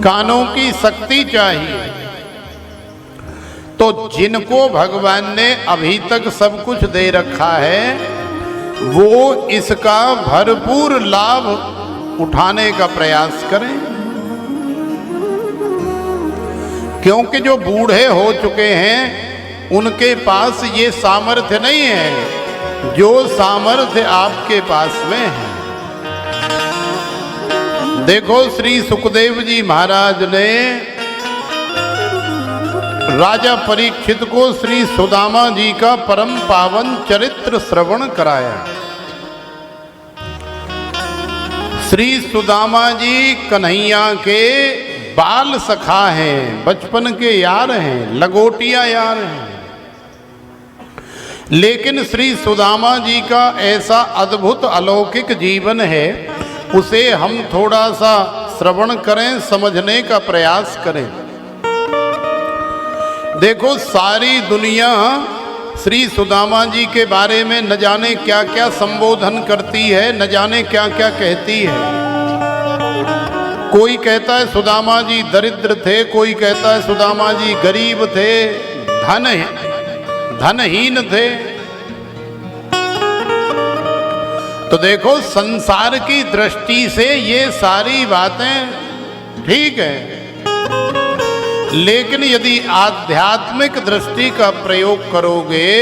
कानों की शक्ति चाहिए। तो जिनको भगवान ने अभी तक सब कुछ दे रखा है वो इसका भरपूर लाभ उठाने का प्रयास करें, क्योंकि जो बूढ़े हो चुके हैं उनके पास ये सामर्थ्य नहीं है जो सामर्थ्य आपके पास में है। देखो श्री सुखदेव जी महाराज ने राजा परीक्षित को श्री सुदामा जी का परम पावन चरित्र श्रवण कराया। श्री सुदामा जी कन्हैया के बाल सखा हैं, बचपन के यार हैं, लगोटिया यार हैं। लेकिन श्री सुदामा जी का ऐसा अद्भुत अलौकिक जीवन है, उसे हम थोड़ा सा श्रवण करें, समझने का प्रयास करें। देखो सारी दुनिया श्री सुदामा जी के बारे में न जाने क्या क्या संबोधन करती है, न जाने क्या क्या कहती है। कोई कहता है सुदामा जी दरिद्र थे, कोई कहता है सुदामा जी गरीब थे, धनहीन थे। तो देखो संसार की दृष्टि से ये सारी बातें ठीक है, लेकिन यदि आध्यात्मिक दृष्टि का प्रयोग करोगे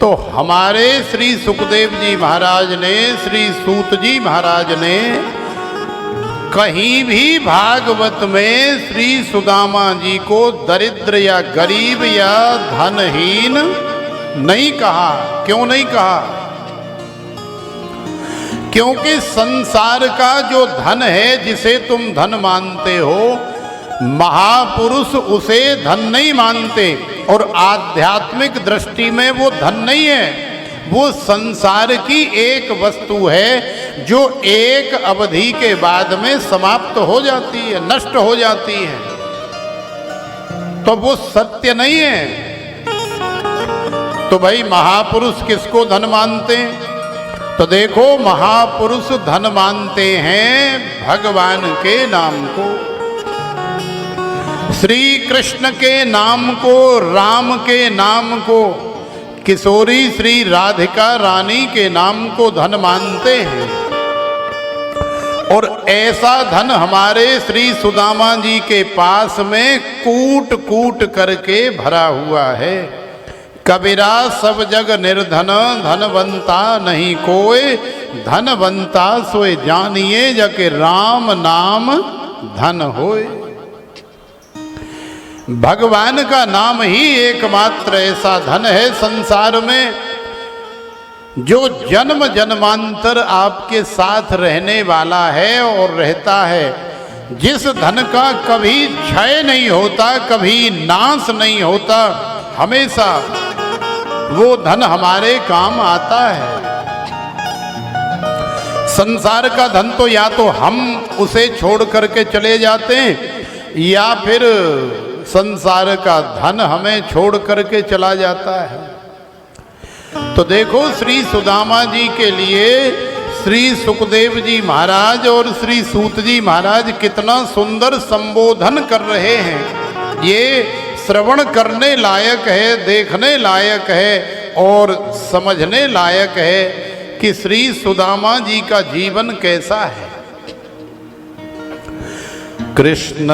तो हमारे श्री सुखदेव जी महाराज ने, श्री सूत जी महाराज ने कहीं भी भागवत में श्री सुदामा जी को दरिद्र या गरीब या धनहीन नहीं कहा। क्यों नहीं कहा? क्योंकि संसार का जो धन है, जिसे तुम धन मानते हो, महापुरुष उसे धन नहीं मानते, और आध्यात्मिक दृष्टि में वो धन नहीं है, वो संसार की एक वस्तु है जो एक अवधि के बाद में समाप्त हो जाती है, नष्ट हो जाती है। तो वो सत्य नहीं है। तो भाई महापुरुष किसको धन मानते हैं? तो देखो महापुरुष धन मानते हैं भगवान के नाम को, श्री कृष्ण के नाम को, राम के नाम को, किशोरी श्री राधिका रानी के नाम को धन मानते हैं। और ऐसा धन हमारे श्री सुदामा जी के पास में कूट कूट करके भरा हुआ है। कबीरा सब जग निर्धन, धनवंता नहीं कोई, धनवंता सोए जानिए जके राम नाम धन होए। भगवान का नाम ही एकमात्र ऐसा धन है संसार में जो जन्म जन्मांतर आपके साथ रहने वाला है और रहता है, जिस धन का कभी क्षय नहीं होता, कभी नाश नहीं होता, हमेशा वो धन हमारे काम आता है। संसार का धन तो या तो हम उसे छोड़ करके चले जाते हैं या फिर संसार का धन हमें छोड़ करके चला जाता है। तो देखो श्री सुदामा जी के लिए श्री सुखदेव जी महाराज और श्री सूत जी महाराज कितना सुंदर संबोधन कर रहे हैं। ये श्रवण करने लायक है, देखने लायक है और समझने लायक है कि श्री सुदामा जी का जीवन कैसा है। कृष्णस्यासी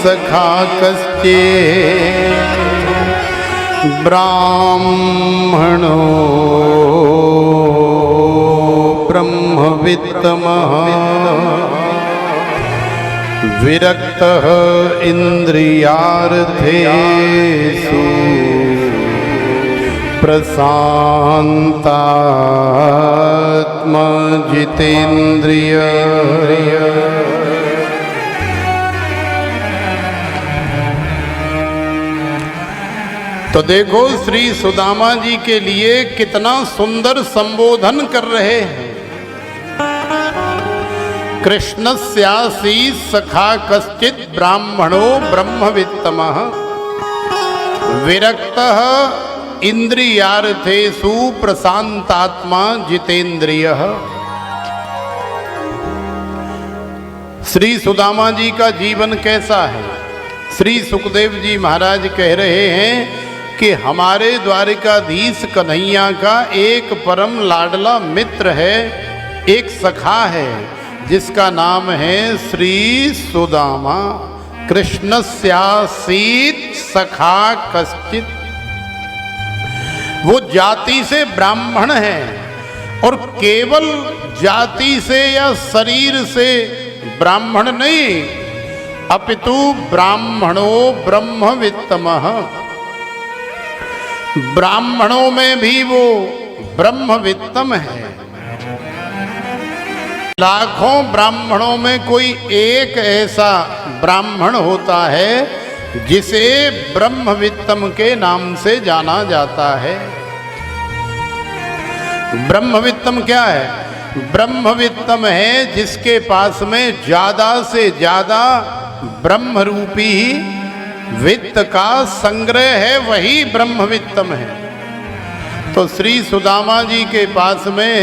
सखा कश्चे ब्राह्मणो ब्रह्मवित्तमः विरक्तः इंद्रियार्थेषु प्रशांतात्मा जितेन्द्रिय। तो देखो श्री सुदामा जी के लिए कितना सुंदर संबोधन कर रहे हैं। कृष्णस्यासी सखा कश्चित् ब्राह्मणो ब्रह्मवित्तमः विरक्तः इंद्रियार्थेषु प्रशांतात्मा जितेन्द्रियः। श्री सुदामा जी का जीवन कैसा है? श्री सुखदेव जी महाराज कह रहे हैं कि हमारे द्वारिकाधीश कन्हैया का एक परम लाडला मित्र है, एक सखा है, जिसका नाम है श्री सुदामा। कृष्णस्यासीत सखा कश्चित। वो जाति से ब्राह्मण है और केवल जाति से या शरीर से ब्राह्मण नहीं, अपितु ब्राह्मणो ब्रह्मवित्तमः। ब्राह्मणों में भी वो ब्रह्मवित्तम है। लाखों ब्राह्मणों में कोई एक ऐसा ब्राह्मण होता है जिसे ब्रह्मवित्तम के नाम से जाना जाता है। ब्रह्मवित्तम क्या है? ब्रह्मवित्तम है जिसके पास में ज्यादा से ज्यादा ब्रह्म रूपी वित्त का संग्रह है, वही ब्रह्मवित्तम है। तो श्री सुदामा जी के पास में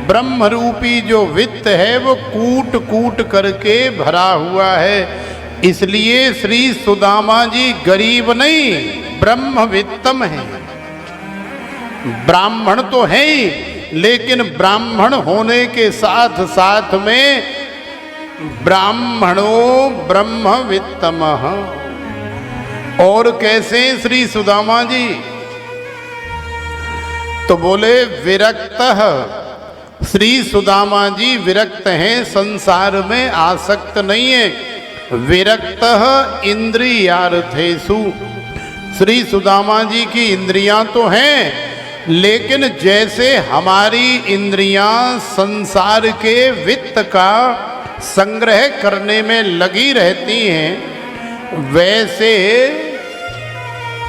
ब्रह्म रूपी जो वित्त है वो कूट कूट करके भरा हुआ है। इसलिए श्री सुदामा जी गरीब नहीं, ब्रह्मवित्तम है। ब्राह्मण तो है ही, लेकिन ब्राह्मण होने के साथ साथ में ब्राह्मणो ब्रह्मवित्तमः। और कैसे श्री सुदामा जी? तो बोले विरक्तः। श्री सुदामा जी विरक्त हैं, संसार में आसक्त नहीं है। विरक्तः इंद्रियार्थेषु। श्री सुदामा जी की इंद्रियां तो हैं, लेकिन जैसे हमारी इंद्रियां संसार के वित्त का संग्रह करने में लगी रहती हैं, वैसे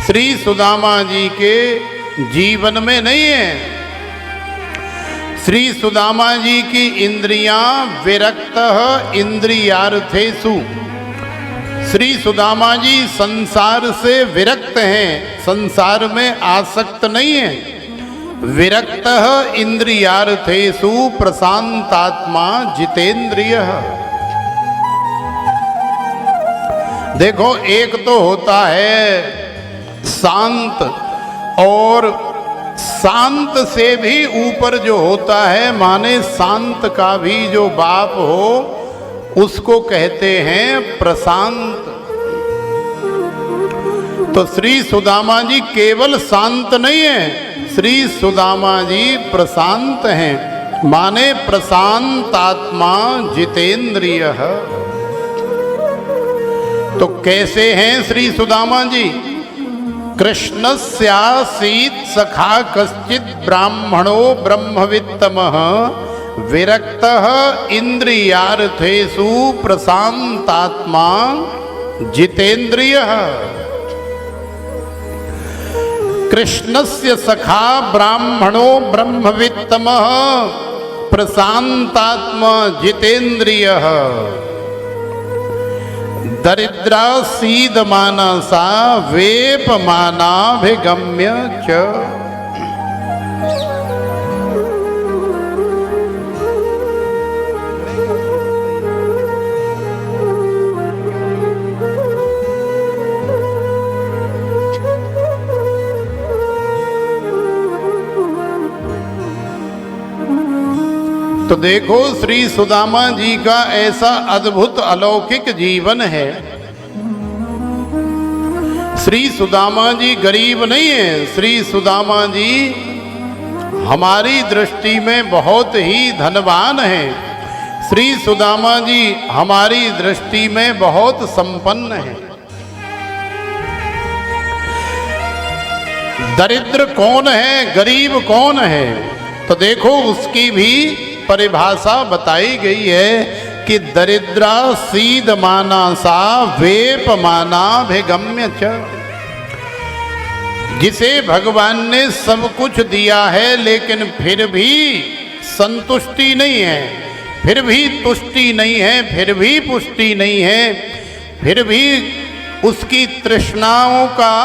श्री सुदामा जी के जीवन में नहीं है। श्री सुदामा जी की इंद्रियां विरक्तः इंद्रियार्थेषु। श्री सुदामा जी संसार से विरक्त हैं, संसार में आसक्त नहीं है। विरक्तः इंद्रियार्थेषु प्रशांतात्मा जितेंद्रियः। देखो, एक तो होता है शांत, और शांत से भी ऊपर जो होता है, माने शांत का भी जो बाप हो, उसको कहते हैं प्रशांत। तो श्री सुदामा जी केवल शांत नहीं है, श्री सुदामा जी प्रशांत हैं, माने प्रशांत आत्मा जितेंद्रिय। तो कैसे हैं श्री सुदामा जी? कृष्णस्यासीत सखा कश्चित ब्राह्मणो ब्रह्मवित्तमः विरक्तः इंद्रियार्थेषु प्रशांतात्मा जितेंद्रियः। कृष्णस्य सखा ब्राह्मणो ब्रह्मवित्तमः प्रशांतात्मा जितेंद्रियः। दरिद्रा सीदमानसा वेपमानाभिगम्य च। तो देखो, श्री सुदामा जी का ऐसा अद्भुत अलौकिक जीवन है। श्री सुदामा जी गरीब नहीं है, श्री सुदामा जी हमारी दृष्टि में बहुत ही धनवान है। श्री सुदामा जी हमारी दृष्टि में बहुत संपन्न है। दरिद्र कौन है, गरीब कौन है? तो देखो, उसकी भी परिभाषा बताई गई है कि दरिद्रा सीदमाना सा वेपमानाभिगम्य च। जिसे भगवान ने सब कुछ दिया है, लेकिन फिर भी संतुष्टि नहीं है, फिर भी तुष्टि नहीं है, फिर भी पुष्टि नहीं है, फिर भी उसकी तृष्णाओं का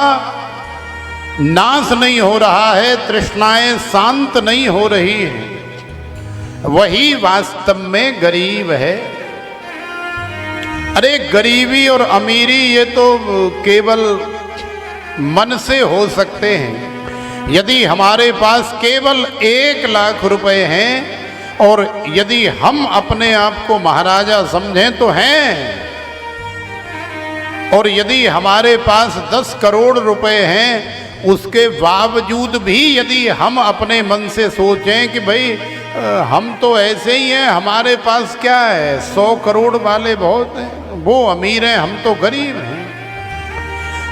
नाश नहीं हो रहा है, तृष्णाएं शांत नहीं हो रही है, वही वास्तव में गरीब है। अरे गरीबी और अमीरी ये तो केवल मन से हो सकते हैं। यदि हमारे पास केवल 1 लाख रुपए हैं और यदि हम अपने आप को महाराजा समझें तो हैं, और यदि हमारे पास 10 करोड़ रुपए हैं उसके बावजूद भी यदि हम अपने मन से सोचें कि भाई हम तो ऐसे ही हैं, हमारे पास क्या है, 100 करोड़ वाले बहुत हैं, वो अमीर हैं, हम तो गरीब हैं,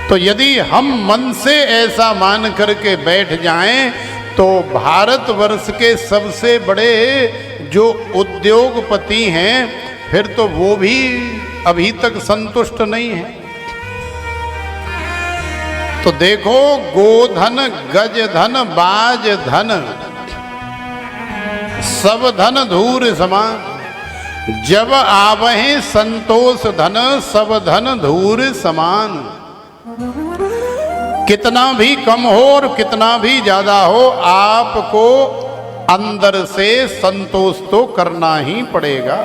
तो यदि हम मन से ऐसा मान करके बैठ जाएं तो भारतवर्ष के सबसे बड़े जो उद्योगपति हैं फिर तो वो भी अभी तक संतुष्ट नहीं है। तो देखो, गोधन, गज धन, बाज धन, सब धन धूर समान। जब आवहे संतोष धन, सब धन धूर समान। कितना भी कम हो और कितना भी ज्यादा हो, आपको अंदर से संतोष तो करना ही पड़ेगा।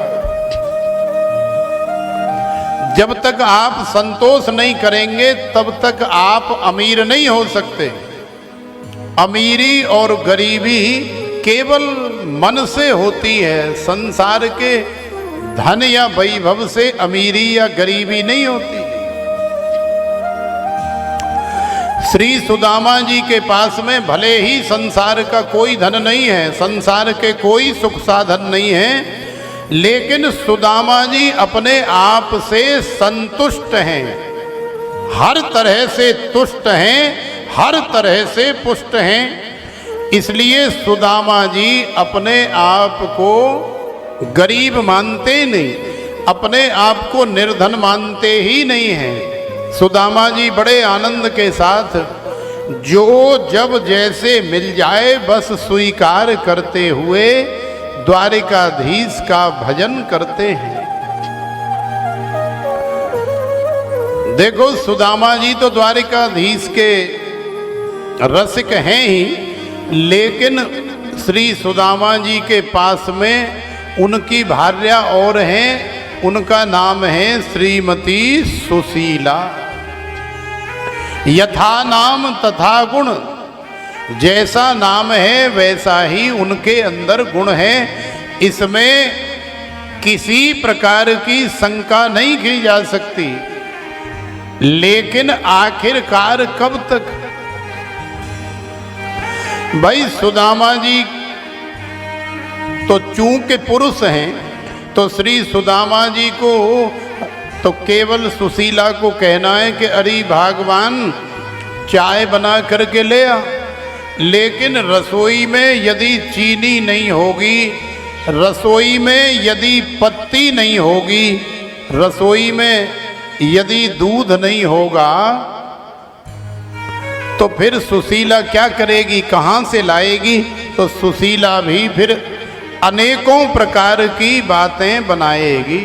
जब तक आप संतोष नहीं करेंगे तब तक आप अमीर नहीं हो सकते। अमीरी और गरीबी केवल मन से होती है, संसार के धन या वैभव से अमीरी या गरीबी नहीं होती। श्री सुदामा जी के पास में भले ही संसार का कोई धन नहीं है, संसार के कोई सुख साधन नहीं है, लेकिन सुदामा जी अपने आप से संतुष्ट हैं, हर तरह से तुष्ट हैं, हर तरह से पुष्ट हैं। इसलिए सुदामा जी अपने आप को गरीब मानते नहीं, अपने आप को निर्धन मानते ही नहीं हैं। सुदामा जी बड़े आनंद के साथ जो जब जैसे मिल जाए बस स्वीकार करते हुए द्वारिकाधीश का भजन करते हैं। देखो, सुदामा जी तो द्वारिकाधीश के रसिक हैं ही, लेकिन श्री सुदामा जी के पास में उनकी भार्या और हैं, उनका नाम है श्रीमती सुशीला। यथा नाम तथा गुण, जैसा नाम है वैसा ही उनके अंदर गुण है, इसमें किसी प्रकार की शंका नहीं की जा सकती। लेकिन आखिरकार कब तक? भाई सुदामा जी तो चूंकि पुरुष हैं तो श्री सुदामा जी को तो केवल सुशीला को कहना है कि अरे भगवान चाय बना करके ले आ, लेकिन रसोई में यदि चीनी नहीं होगी, रसोई में यदि पत्ती नहीं होगी, रसोई में यदि दूध नहीं होगा तो फिर सुशीला क्या करेगी, कहाँ से लाएगी? तो सुशीला भी फिर अनेकों प्रकार की बातें बनाएगी।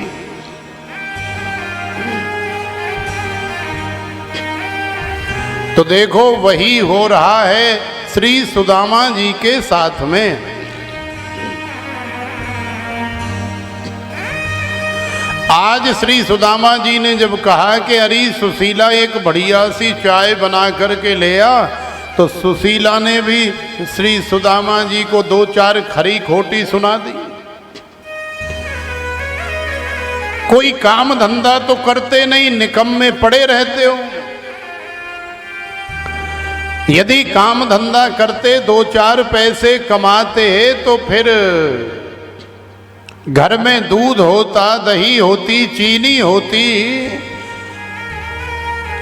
तो देखो, वही हो रहा है श्री सुदामा जी के साथ में। आज श्री सुदामा जी ने जब कहा कि अरे सुशीला एक बढ़िया सी चाय बना करके ले आ, तो सुशीला ने भी श्री सुदामा जी को 2-4 खरी खोटी सुना दी। कोई काम धंधा तो करते नहीं, निकम्मे पड़े रहते हो। यदि काम धंधा करते, 2-4 पैसे कमाते तो फिर घर में दूध होता, दही होती, चीनी होती,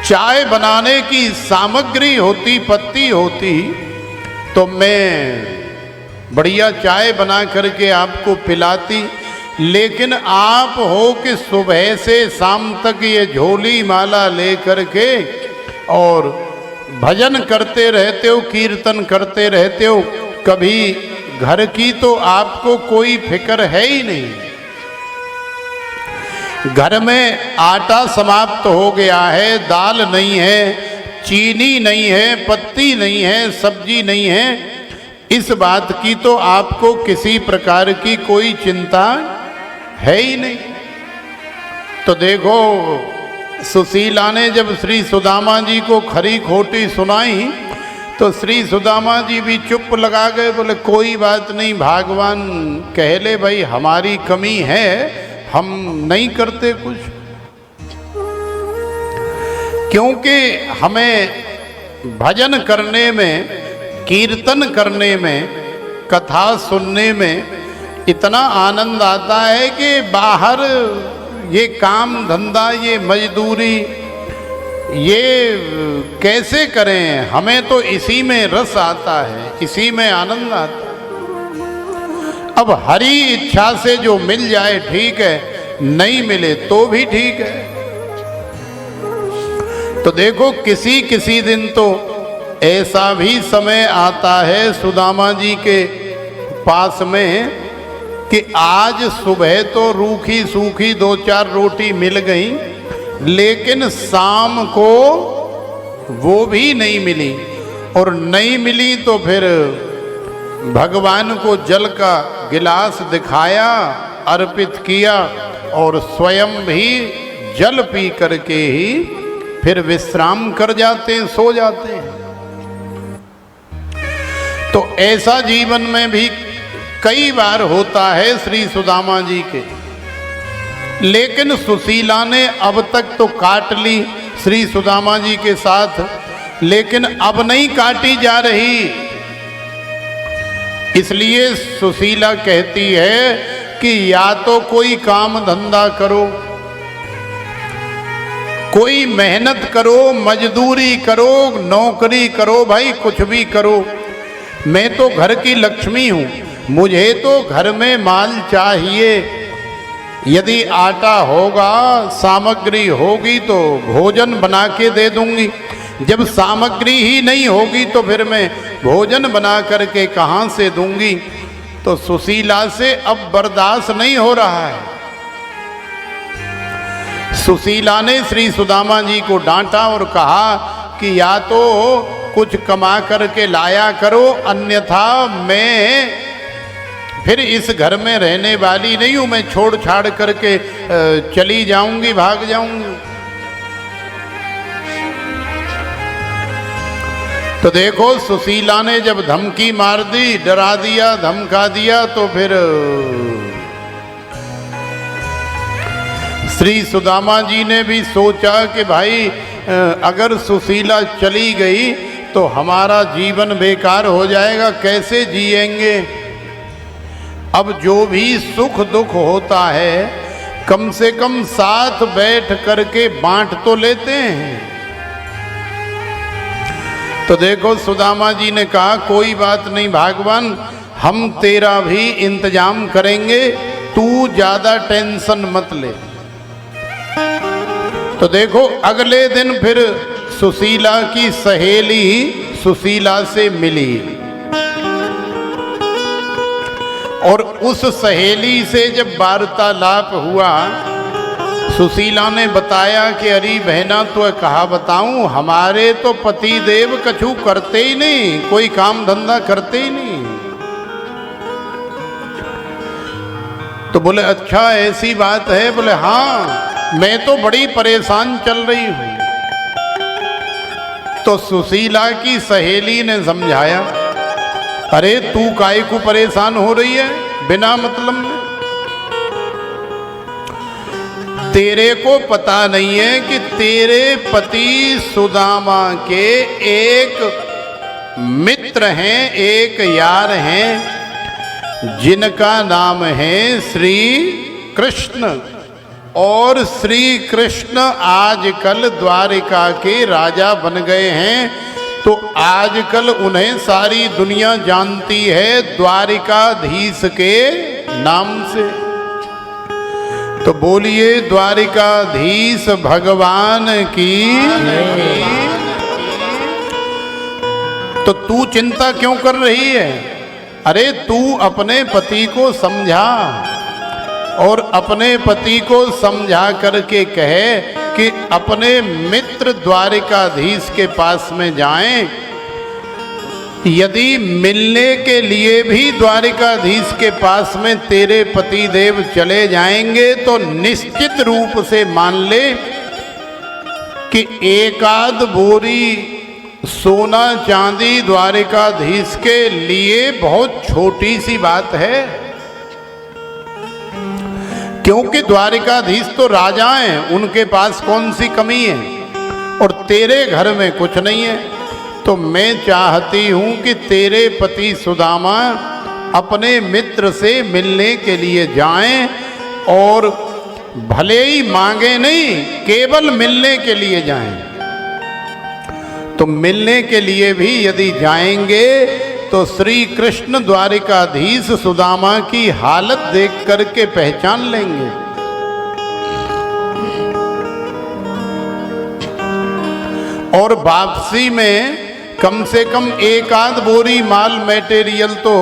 चाय बनाने की सामग्री होती, पत्ती होती, तो मैं बढ़िया चाय बना करके आपको पिलाती। लेकिन आप हो कि सुबह से शाम तक ये झोली माला ले करके और भजन करते रहते हो, कीर्तन करते रहते हो, कभी घर की तो आपको कोई फिक्र है ही नहीं। घर में आटा समाप्त हो गया है, दाल नहीं है, चीनी नहीं है, पत्ती नहीं है, सब्जी नहीं है, इस बात की तो आपको किसी प्रकार की कोई चिंता है ही नहीं। तो देखो सुशीला ने जब श्री सुदामा जी को खरी खोटी सुनाई तो श्री सुदामा जी भी चुप लगा गए। बोले कोई बात नहीं, भगवान कह ले भाई हमारी कमी है, हम नहीं करते कुछ, क्योंकि हमें भजन करने में, कीर्तन करने में, कथा सुनने में इतना आनंद आता है कि बाहर ये काम धंधा, ये मजदूरी, ये कैसे करें, हमें तो इसी में रस आता है, इसी में आनंद आता है। अब हरी इच्छा से जो मिल जाए ठीक है, नहीं मिले तो भी ठीक है। तो देखो किसी किसी दिन तो ऐसा भी समय आता है सुदामा जी के पास में कि आज सुबह तो रूखी सूखी 2-4 रोटी मिल गई, लेकिन शाम को वो भी नहीं मिली, और नहीं मिली तो फिर भगवान को जल का गिलास दिखाया, अर्पित किया और स्वयं भी जल पी करके ही फिर विश्राम कर जाते हैं, सो जाते हैं। तो ऐसा जीवन में भी कई बार होता है श्री सुदामा जी के। लेकिन सुशीला ने अब तक तो काट ली श्री सुदामा जी के साथ, लेकिन अब नहीं काटी जा रही। इसलिए सुशीला कहती है कि या तो कोई काम धंधा करो, कोई मेहनत करो, मजदूरी करो, नौकरी करो, भाई कुछ भी करो। मैं तो घर की लक्ष्मी हूँ, मुझे तो घर में माल चाहिए। यदि आटा होगा, सामग्री होगी तो भोजन बना के दे दूंगी। जब सामग्री ही नहीं होगी तो फिर मैं भोजन बना करके कहाँ से दूंगी। तो सुशीला से अब बर्दाश्त नहीं हो रहा है। सुशीला ने श्री सुदामा जी को डांटा और कहा कि या तो कुछ कमा करके लाया करो, अन्यथा मैं फिर इस घर में रहने वाली नहीं हूं, मैं छोड़ छाड़ करके चली जाऊंगी, भाग जाऊंगी। तो देखो सुशीला ने जब धमकी मार दी, डरा दिया, धमका दिया, तो फिर श्री सुदामा जी ने भी सोचा कि भाई अगर सुशीला चली गई तो हमारा जीवन बेकार हो जाएगा, कैसे जिएंगे। अब जो भी सुख दुख होता है कम से कम साथ बैठ करके बांट तो लेते हैं। तो देखो सुदामा जी ने कहा कोई बात नहीं भगवान, हम तेरा भी इंतजाम करेंगे, तू ज्यादा टेंशन मत ले। तो देखो अगले दिन फिर सुशीला की सहेली सुशीला से मिली और उस सहेली से जब वार्तालाप हुआ, सुशीला ने बताया कि अरे बहना तो कहा बताऊं, हमारे तो पति देव कछु करते ही नहीं, कोई काम धंधा करते ही नहीं। तो बोले अच्छा ऐसी बात है? बोले हाँ, मैं तो बड़ी परेशान चल रही हूं। तो सुशीला की सहेली ने समझाया, अरे तू काहे को परेशान हो रही है बिना मतलब में? तेरे को पता नहीं है कि तेरे पति सुदामा के एक मित्र हैं, एक यार हैं, जिनका नाम है श्री कृष्ण। और श्री कृष्ण आजकल द्वारिका के राजा बन गए हैं। तो आजकल उन्हें सारी दुनिया जानती है द्वारिकाधीश के नाम से। तो बोलिए द्वारिकाधीश भगवान की। तो तू चिंता क्यों कर रही है? अरे तू अपने पति को समझा और अपने पति को समझा करके कहे कि अपने मित्र द्वारिकाधीश के पास में जाएं यदि मिलने के लिए भी द्वारिकाधीश के पास में तेरे पति देव चले जाएंगे तो निश्चित रूप से मान ले कि एकाध बोरी सोना चांदी द्वारिकाधीश के लिए बहुत छोटी सी बात है, क्योंकि द्वारिकाधीश तो राजा हैं, उनके पास कौन सी कमी है और तेरे घर में कुछ नहीं है। तो मैं चाहती हूं कि तेरे पति सुदामा अपने मित्र से मिलने के लिए जाएं और भले ही मांगे नहीं, केवल मिलने के लिए जाएं। तो मिलने के लिए भी यदि जाएंगे तो श्री कृष्ण द्वारिकाधीश सुदामा की हालत देख करके पहचान लेंगे। और वापसी में कम से कम एक आध बोरी माल मटेरियल तो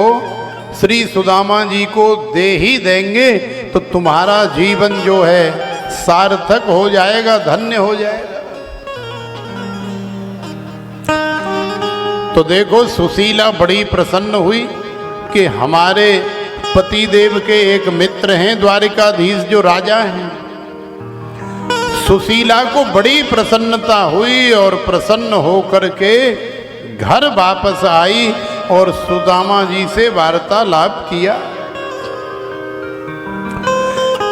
श्री सुदामा जी को दे ही देंगे, तो तुम्हारा जीवन जो है सार्थक हो जाएगा, धन्य हो जाएगा। तो देखो सुशीला बड़ी प्रसन्न हुई कि हमारे पतिदेव के एक मित्र हैं द्वारिकाधीश जो राजा हैं। सुशीला को बड़ी प्रसन्नता हुई और प्रसन्न होकर के घर वापस आई और सुदामा जी से वार्तालाप किया।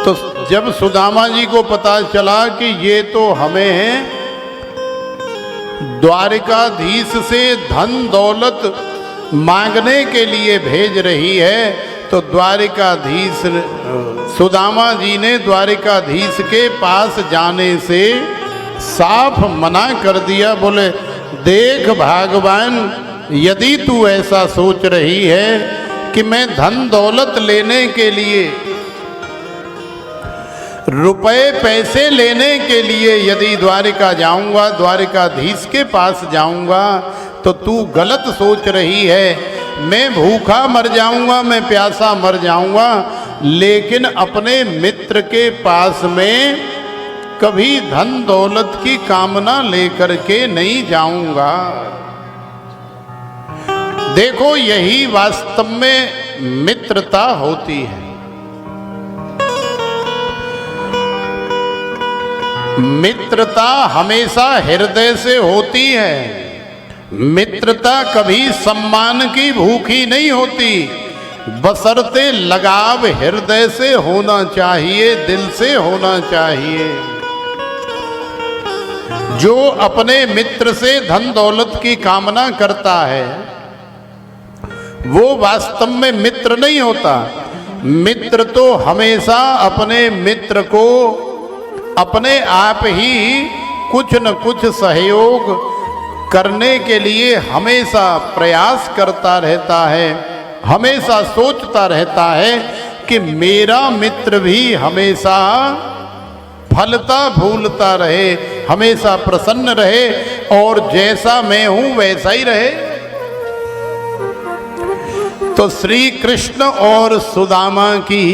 तो जब सुदामा जी को पता चला कि ये तो हमें द्वारिकाधीश से धन दौलत मांगने के लिए भेज रही है, तो द्वारिकाधीश सुदामा जी ने द्वारिकाधीश के पास जाने से साफ मना कर दिया। बोले देख भगवान, यदि तू ऐसा सोच रही है कि मैं धन दौलत लेने के लिए, रुपए पैसे लेने के लिए यदि द्वारिका जाऊंगा, द्वारिकाधीश के पास जाऊंगा, तो तू गलत सोच रही है। मैं भूखा मर जाऊंगा, मैं प्यासा मर जाऊंगा, लेकिन अपने मित्र के पास में कभी धन दौलत की कामना लेकर के नहीं जाऊंगा। देखो यही वास्तव में मित्रता होती है। मित्रता हमेशा हृदय से होती है। मित्रता कभी सम्मान की भूखी नहीं होती, बशर्ते लगाव हृदय से होना चाहिए, दिल से होना चाहिए। जो अपने मित्र से धन दौलत की कामना करता है वो वास्तव में मित्र नहीं होता। मित्र तो हमेशा अपने मित्र को अपने आप ही कुछ न कुछ सहयोग करने के लिए हमेशा प्रयास करता रहता है, हमेशा सोचता रहता है कि मेरा मित्र भी हमेशा फलता फूलता रहे, हमेशा प्रसन्न रहे और जैसा मैं हूं वैसा ही रहे। तो श्री कृष्ण और सुदामा की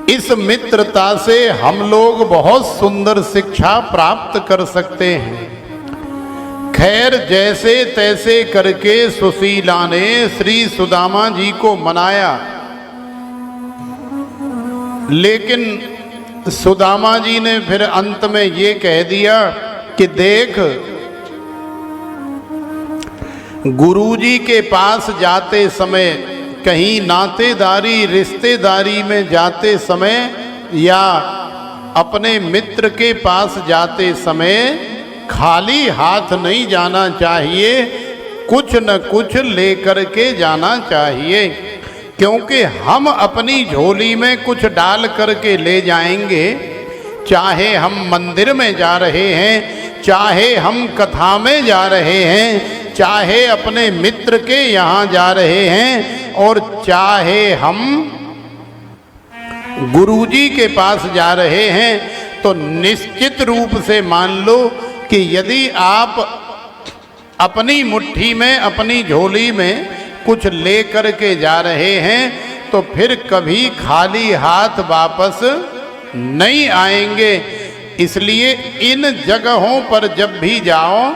इस मित्रता से हम लोग बहुत सुंदर शिक्षा प्राप्त कर सकते हैं। खैर जैसे तैसे करके सुशीला ने श्री सुदामा जी को मनाया, लेकिन सुदामा जी ने फिर अंत में ये कह दिया कि देख, गुरुजी के पास जाते समय, कहीं नातेदारी रिश्तेदारी में जाते समय या अपने मित्र के पास जाते समय खाली हाथ नहीं जाना चाहिए, कुछ न कुछ लेकर के जाना चाहिए। क्योंकि हम अपनी झोली में कुछ डाल करके ले जाएंगे, चाहे हम मंदिर में जा रहे हैं, चाहे हम कथा में जा रहे हैं, चाहे अपने मित्र के यहाँ जा रहे हैं, और चाहे हम गुरुजी के पास जा रहे हैं, तो निश्चित रूप से मान लो कि यदि आप अपनी मुट्ठी में, अपनी झोली में कुछ ले करके जा रहे हैं, तो फिर कभी खाली हाथ वापस नहीं आएंगे। इसलिए इन जगहों पर जब भी जाओ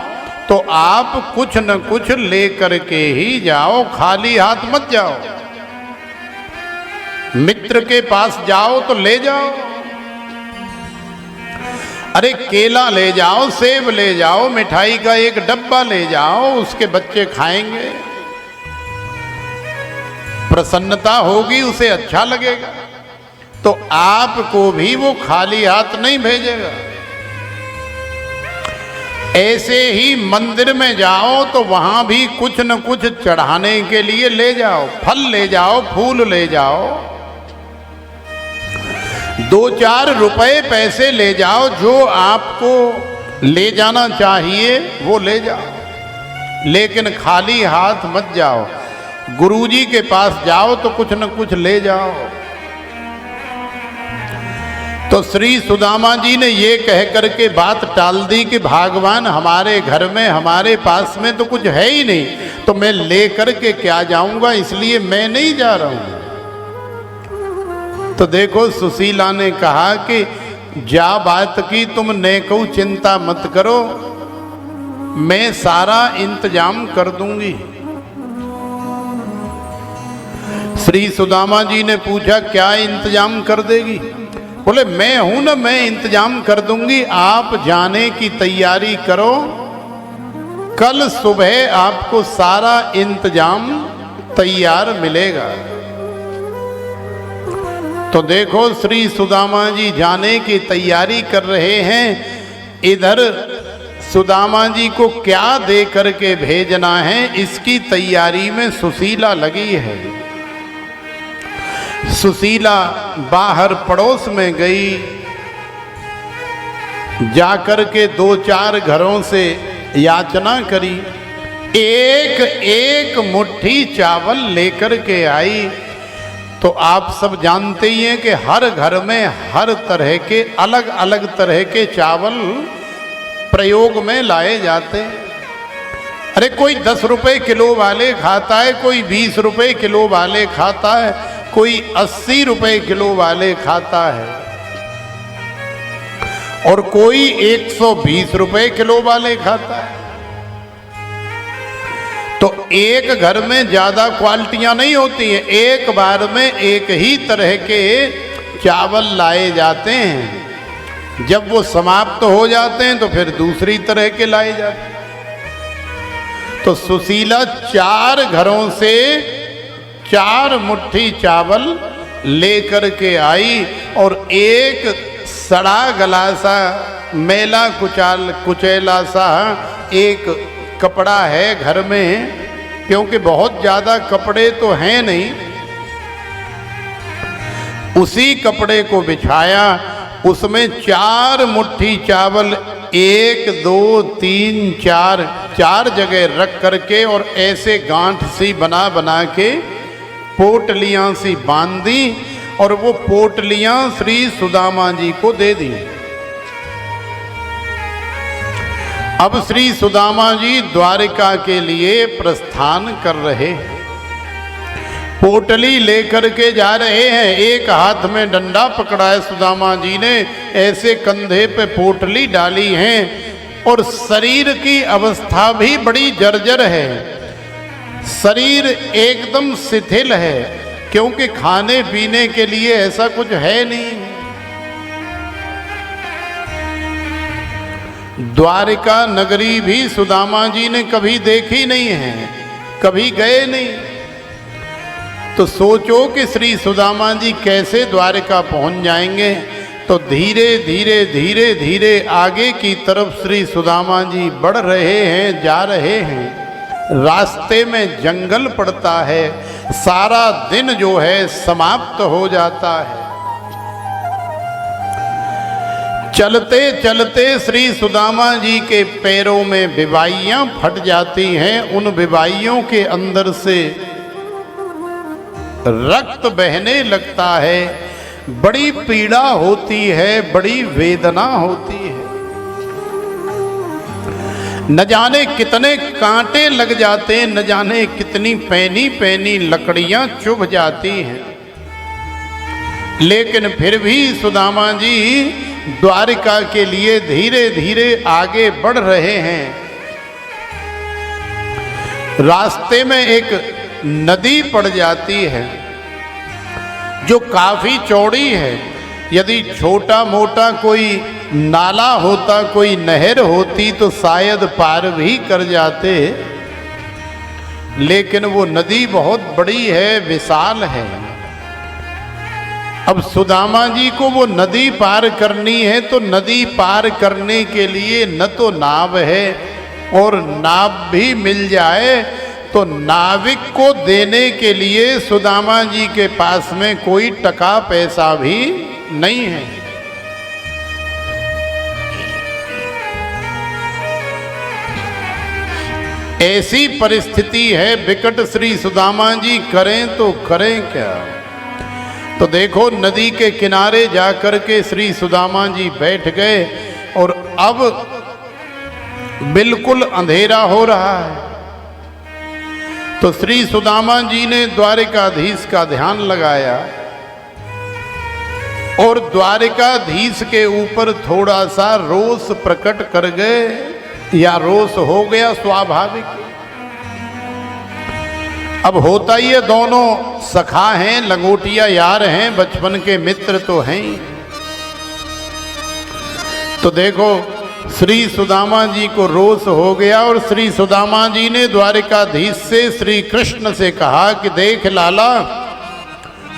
तो आप कुछ न कुछ ले करके ही जाओ, खाली हाथ मत जाओ। मित्र के पास जाओ तो ले जाओ, अरे केला ले जाओ, सेब ले जाओ, मिठाई का एक डब्बा ले जाओ, उसके बच्चे खाएंगे, प्रसन्नता होगी, उसे अच्छा लगेगा। तो आपको भी वो खाली हाथ नहीं भेजेगा। ऐसे ही मंदिर में जाओ तो वहां भी कुछ न कुछ चढ़ाने के लिए ले जाओ, फल ले जाओ, फूल ले जाओ, 2-4 रुपए पैसे ले जाओ, जो आपको ले जाना चाहिए वो ले जाओ, लेकिन खाली हाथ मत जाओ। गुरुजी के पास जाओ तो कुछ न कुछ ले जाओ। तो श्री सुदामा जी ने ये कह करके बात टाल दी कि भगवान हमारे घर में, हमारे पास में तो कुछ है ही नहीं, तो मैं ले करके क्या जाऊंगा, इसलिए मैं नहीं जा रहा हूं। तो देखो सुशीला ने कहा कि जा बात की तुम नेको चिंता मत करो, मैं सारा इंतजाम कर दूंगी। श्री सुदामा जी ने पूछा क्या इंतजाम कर देगी? बोले मैं हूं ना, मैं इंतजाम कर दूंगी, आप जाने की तैयारी करो, कल सुबह आपको सारा इंतजाम तैयार मिलेगा। तो देखो श्री सुदामा जी जाने की तैयारी कर रहे हैं। इधर सुदामा जी को क्या दे करके भेजना है, इसकी तैयारी में सुशीला लगी है। सुशीला बाहर पड़ोस में गई, जाकर के 2-4 घरों से याचना करी, एक एक मुट्ठी चावल लेकर के आई। तो आप सब जानते ही हैं कि हर घर में हर तरह के अलग अलग तरह के चावल प्रयोग में लाए जाते हैं। अरे कोई 10 रुपए किलो वाले खाता है, कोई 20 रुपए किलो वाले खाता है, कोई 80 रुपए किलो वाले खाता है, और कोई 120 रुपए किलो वाले खाता है। तो एक घर में ज्यादा क्वालिटियां नहीं होती हैं, एक बार में एक ही तरह के चावल लाए जाते हैं। जब वो समाप्त हो जाते हैं तो फिर दूसरी तरह के लाए जाते हैं। तो सुशीला 4 घरों से 4 मुट्ठी चावल लेकर के आई, और एक सड़ा गला सा मैला कुचैला सा एक कपड़ा है घर में, क्योंकि बहुत ज्यादा कपड़े तो हैं नहीं, उसी कपड़े को बिछाया, उसमें 4 मुट्ठी चावल 1, 2, 3, 4 जगह रख करके, और ऐसे गांठ सी बना बना के पोटलियां सी बांधी, और वो पोटलियां श्री सुदामा जी को दे दी। अब श्री सुदामा जी द्वारिका के लिए प्रस्थान कर रहे हैं। पोटली लेकर के जा रहे हैं, एक हाथ में डंडा पकड़ा है सुदामा जी ने, ऐसे कंधे पे पोटली डाली है, और शरीर की अवस्था भी बड़ी जर्जर है, शरीर एकदम शिथिल है, क्योंकि खाने पीने के लिए ऐसा कुछ है नहीं। द्वारिका नगरी भी सुदामा जी ने कभी देखी नहीं है, कभी गए नहीं। तो सोचो कि श्री सुदामा जी कैसे द्वारिका पहुंच जाएंगे। तो धीरे धीरे धीरे धीरे आगे की तरफ श्री सुदामा जी बढ़ रहे हैं, जा रहे हैं। रास्ते में जंगल पड़ता है, सारा दिन जो है समाप्त हो जाता है। चलते चलते श्री सुदामा जी के पैरों में विवाइयां फट जाती हैं, उन विवाइयों के अंदर से रक्त बहने लगता है, बड़ी पीड़ा होती है, बड़ी वेदना होती है। न जाने कितने कांटे लग जाते हैं, न जाने कितनी पैनी पैनी लकड़ियां चुभ जाती हैं, लेकिन फिर भी सुदामा जी द्वारिका के लिए धीरे धीरे आगे बढ़ रहे हैं। रास्ते में एक नदी पड़ जाती है जो काफी चौड़ी है। यदि छोटा मोटा कोई नाला होता, कोई नहर होती तो शायद पार भी कर जाते, लेकिन वो नदी बहुत बड़ी है, विशाल है। अब सुदामा जी को वो नदी पार करनी है, तो नदी पार करने के लिए न तो नाव है, और नाव भी मिल जाए तो नाविक को देने के लिए सुदामा जी के पास में कोई टका पैसा भी नहीं है। ऐसी परिस्थिति है विकट। श्री सुदामा जी करें तो करें क्या। तो देखो नदी के किनारे जाकर के श्री सुदामा जी बैठ गए, और अब बिल्कुल अंधेरा हो रहा है। तो श्री सुदामा जी ने द्वारिकाधीश का ध्यान लगाया, और द्वारिकाधीश के ऊपर थोड़ा सा रोष प्रकट कर गए, या रोष हो गया स्वाभाविक। अब होता ही है, दोनों सखा हैं, लंगोटिया यार हैं, बचपन के मित्र तो हैं। तो देखो श्री सुदामा जी को रोष हो गया, और श्री सुदामा जी ने द्वारिकाधीश से श्री कृष्ण से कहा कि देख लाला,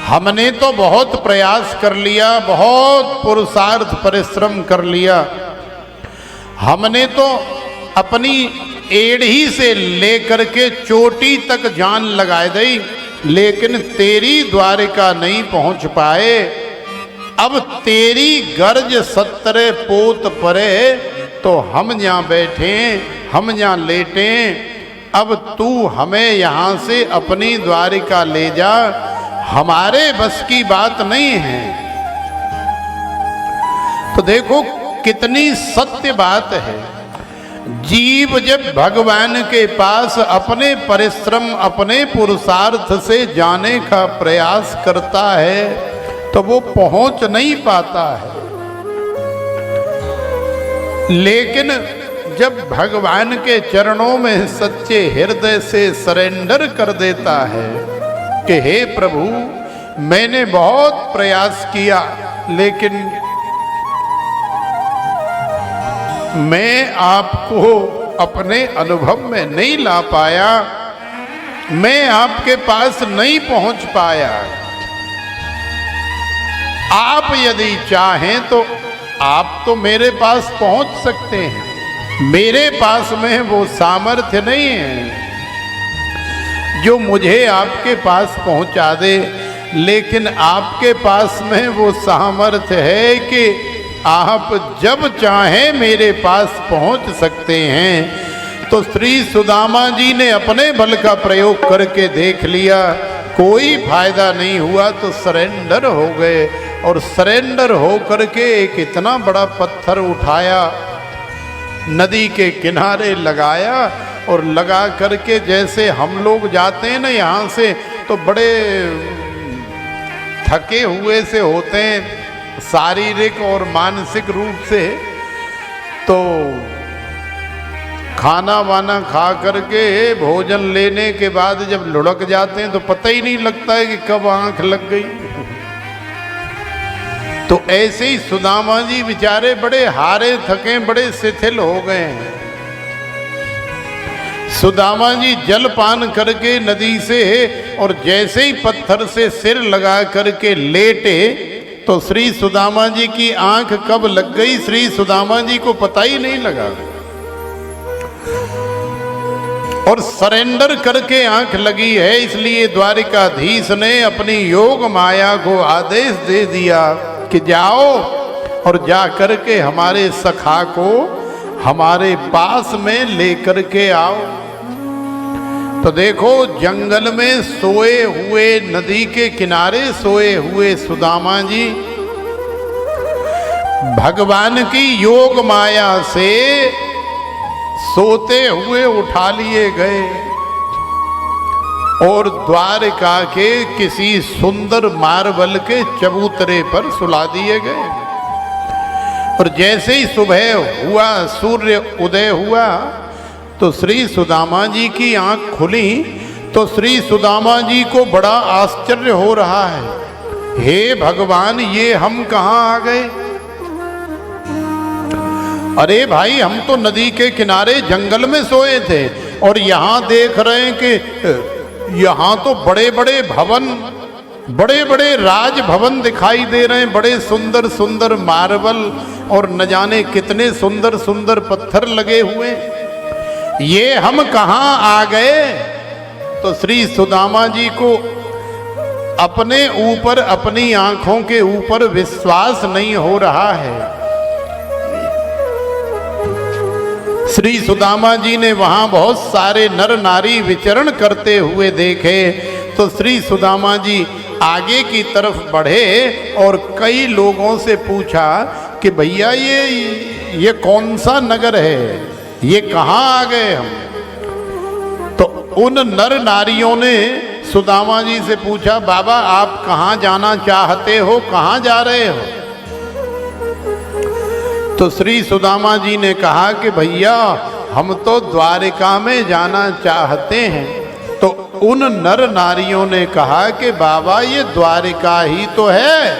हमने तो बहुत प्रयास कर लिया, बहुत पुरुषार्थ परिश्रम कर लिया, हमने तो अपनी एड़ी से लेकर के चोटी तक जान लगा दी, लेकिन तेरी द्वारिका नहीं पहुंच पाए। अब तेरी गर्ज 70 पोत परे, तो हम जहाँ बैठे, हम जहाँ लेटे, अब तू हमें यहाँ से अपनी द्वारिका ले जा, हमारे बस की बात नहीं है। तो देखो कितनी सत्य बात है। जीव जब भगवान के पास अपने परिश्रम, अपने पुरुषार्थ से जाने का प्रयास करता है, तो वो पहुंच नहीं पाता है। लेकिन जब भगवान के चरणों में सच्चे हृदय से सरेंडर कर देता है कि हे प्रभु, मैंने बहुत प्रयास किया, लेकिन मैं आपको अपने अनुभव में नहीं ला पाया, मैं आपके पास नहीं पहुंच पाया। आप यदि चाहें तो आप तो मेरे पास पहुंच सकते हैं, मेरे पास में वो सामर्थ्य नहीं है जो मुझे आपके पास पहुंचा दे, लेकिन आपके पास में वो सामर्थ्य है कि आप जब चाहें मेरे पास पहुंच सकते हैं। तो श्री सुदामा जी ने अपने बल का प्रयोग करके देख लिया, कोई फायदा नहीं हुआ, तो सरेंडर हो गए, और सरेंडर हो करके एक इतना बड़ा पत्थर उठाया, नदी के किनारे लगाया, और लगा करके जैसे हम लोग जाते हैं ना यहाँ से, तो बड़े थके हुए से होते हैं शारीरिक और मानसिक रूप से, तो खाना वाना खा करके भोजन लेने के बाद जब लुढ़क जाते हैं तो पता ही नहीं लगता है कि कब आंख लग गई। तो ऐसे ही सुदामा जी बेचारे बड़े हारे थके, बड़े शिथिल हो गए हैं। सुदामा जी जल पान करके नदी से, और जैसे ही पत्थर से सिर लगा करके लेटे, तो श्री सुदामा जी की आंख कब लग गई श्री सुदामा जी को पता ही नहीं लगा, और सरेंडर करके आंख लगी है। इसलिए द्वारिकाधीश ने अपनी योग माया को आदेश दे दिया कि जाओ और जा करके हमारे सखा को हमारे पास में लेकर के आओ। तो देखो जंगल में सोए हुए, नदी के किनारे सोए हुए सुदामा जी भगवान की योग माया से सोते हुए उठा लिए गए और द्वारिका के किसी सुंदर मार्बल के चबूतरे पर सुला दिए गए। और जैसे ही सुबह हुआ, सूर्य उदय हुआ, तो श्री सुदामा जी की आंख खुली तो श्री सुदामा जी को बड़ा आश्चर्य हो रहा है। हे भगवान, ये हम कहाँ आ गए? अरे भाई, हम तो नदी के किनारे जंगल में सोए थे और यहाँ देख रहे हैं कि यहाँ तो बड़े बड़े भवन, बड़े बड़े राजभवन दिखाई दे रहे हैं, बड़े सुंदर सुंदर मार्बल और न जाने कितने सुंदर सुंदर पत्थर लगे हुए। ये हम कहाँ आ गए? तो श्री सुदामा जी को अपने ऊपर, अपनी आंखों के ऊपर विश्वास नहीं हो रहा है। श्री सुदामा जी ने वहां बहुत सारे नर नारी विचरण करते हुए देखे तो श्री सुदामा जी आगे की तरफ बढ़े और कई लोगों से पूछा कि भैया ये कौन सा नगर है, ये कहाँ आ गए हम? तो उन नर नारियों ने सुदामा जी से पूछा, बाबा आप कहाँ जाना चाहते हो, कहाँ जा रहे हो? तो श्री सुदामा जी ने कहा कि भैया हम तो द्वारिका में जाना चाहते हैं। तो उन नर नारियों ने कहा कि बाबा ये द्वारिका ही तो है।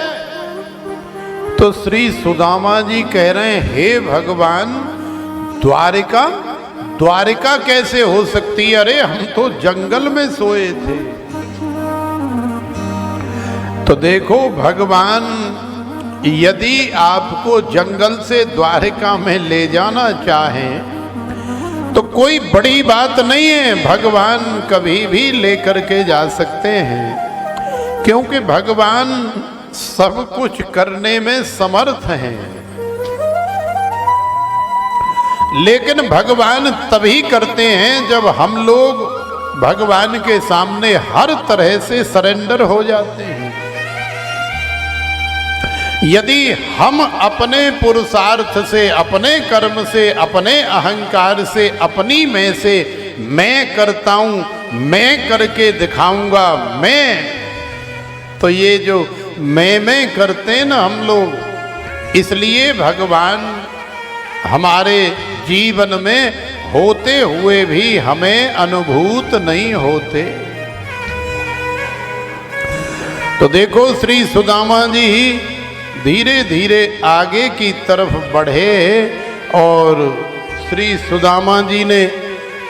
तो श्री सुदामा जी कह रहे हैं, हे भगवान, द्वारिका द्वारिका कैसे हो सकती? अरे हम तो जंगल में सोए थे। तो देखो भगवान यदि आपको जंगल से द्वारिका में ले जाना चाहें तो कोई बड़ी बात नहीं है, भगवान कभी भी लेकर के जा सकते हैं, क्योंकि भगवान सब कुछ करने में समर्थ हैं। लेकिन भगवान तभी करते हैं जब हम लोग भगवान के सामने हर तरह से सरेंडर हो जाते हैं। यदि हम अपने पुरुषार्थ से, अपने कर्म से, अपने अहंकार से, अपनी में से मैं करता हूँ, मैं करके दिखाऊंगा, मैं, तो ये जो मैं करते हैं ना हम लोग, इसलिए भगवान हमारे जीवन में होते हुए भी हमें अनुभूत नहीं होते। तो देखो श्री सुदामा जी धीरे धीरे आगे की तरफ बढ़े और श्री सुदामा जी ने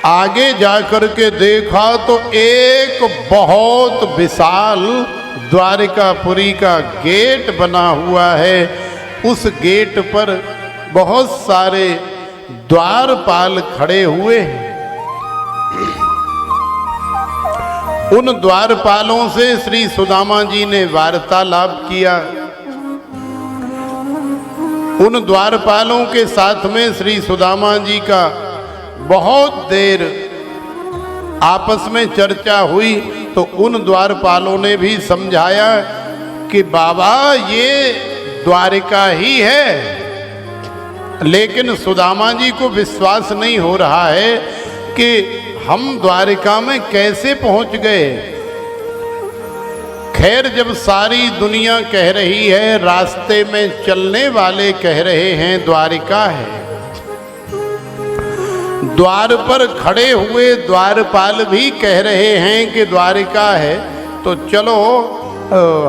आगे जाकर के देखा तो एक बहुत विशाल द्वारिकापुरी का गेट बना हुआ है। उस गेट पर बहुत सारे द्वारपाल खड़े हुए हैं। उन द्वारपालों से श्री सुदामा जी ने वार्तालाप किया। उन द्वारपालों के साथ में श्री सुदामा जी का बहुत देर आपस में चर्चा हुई। तो उन द्वारपालों ने भी समझाया कि बाबा ये द्वारिका ही है, लेकिन सुदामा जी को विश्वास नहीं हो रहा है कि हम द्वारिका में कैसे पहुंच गए। खैर, जब सारी दुनिया कह रही है, रास्ते में चलने वाले कह रहे हैं द्वारिका है, द्वार पर खड़े हुए द्वारपाल भी कह रहे हैं कि द्वारिका है, तो चलो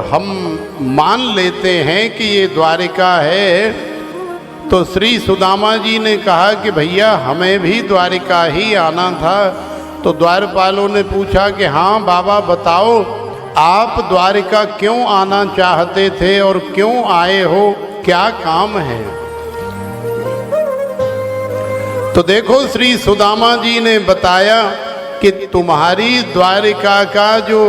हम मान लेते हैं कि ये द्वारिका है। तो श्री सुदामा जी ने कहा कि भैया हमें भी द्वारिका ही आना था। तो द्वारपालों ने पूछा कि हाँ बाबा बताओ, आप द्वारिका क्यों आना चाहते थे और क्यों आए हो, क्या काम है? तो देखो श्री सुदामा जी ने बताया कि तुम्हारी द्वारिका का जो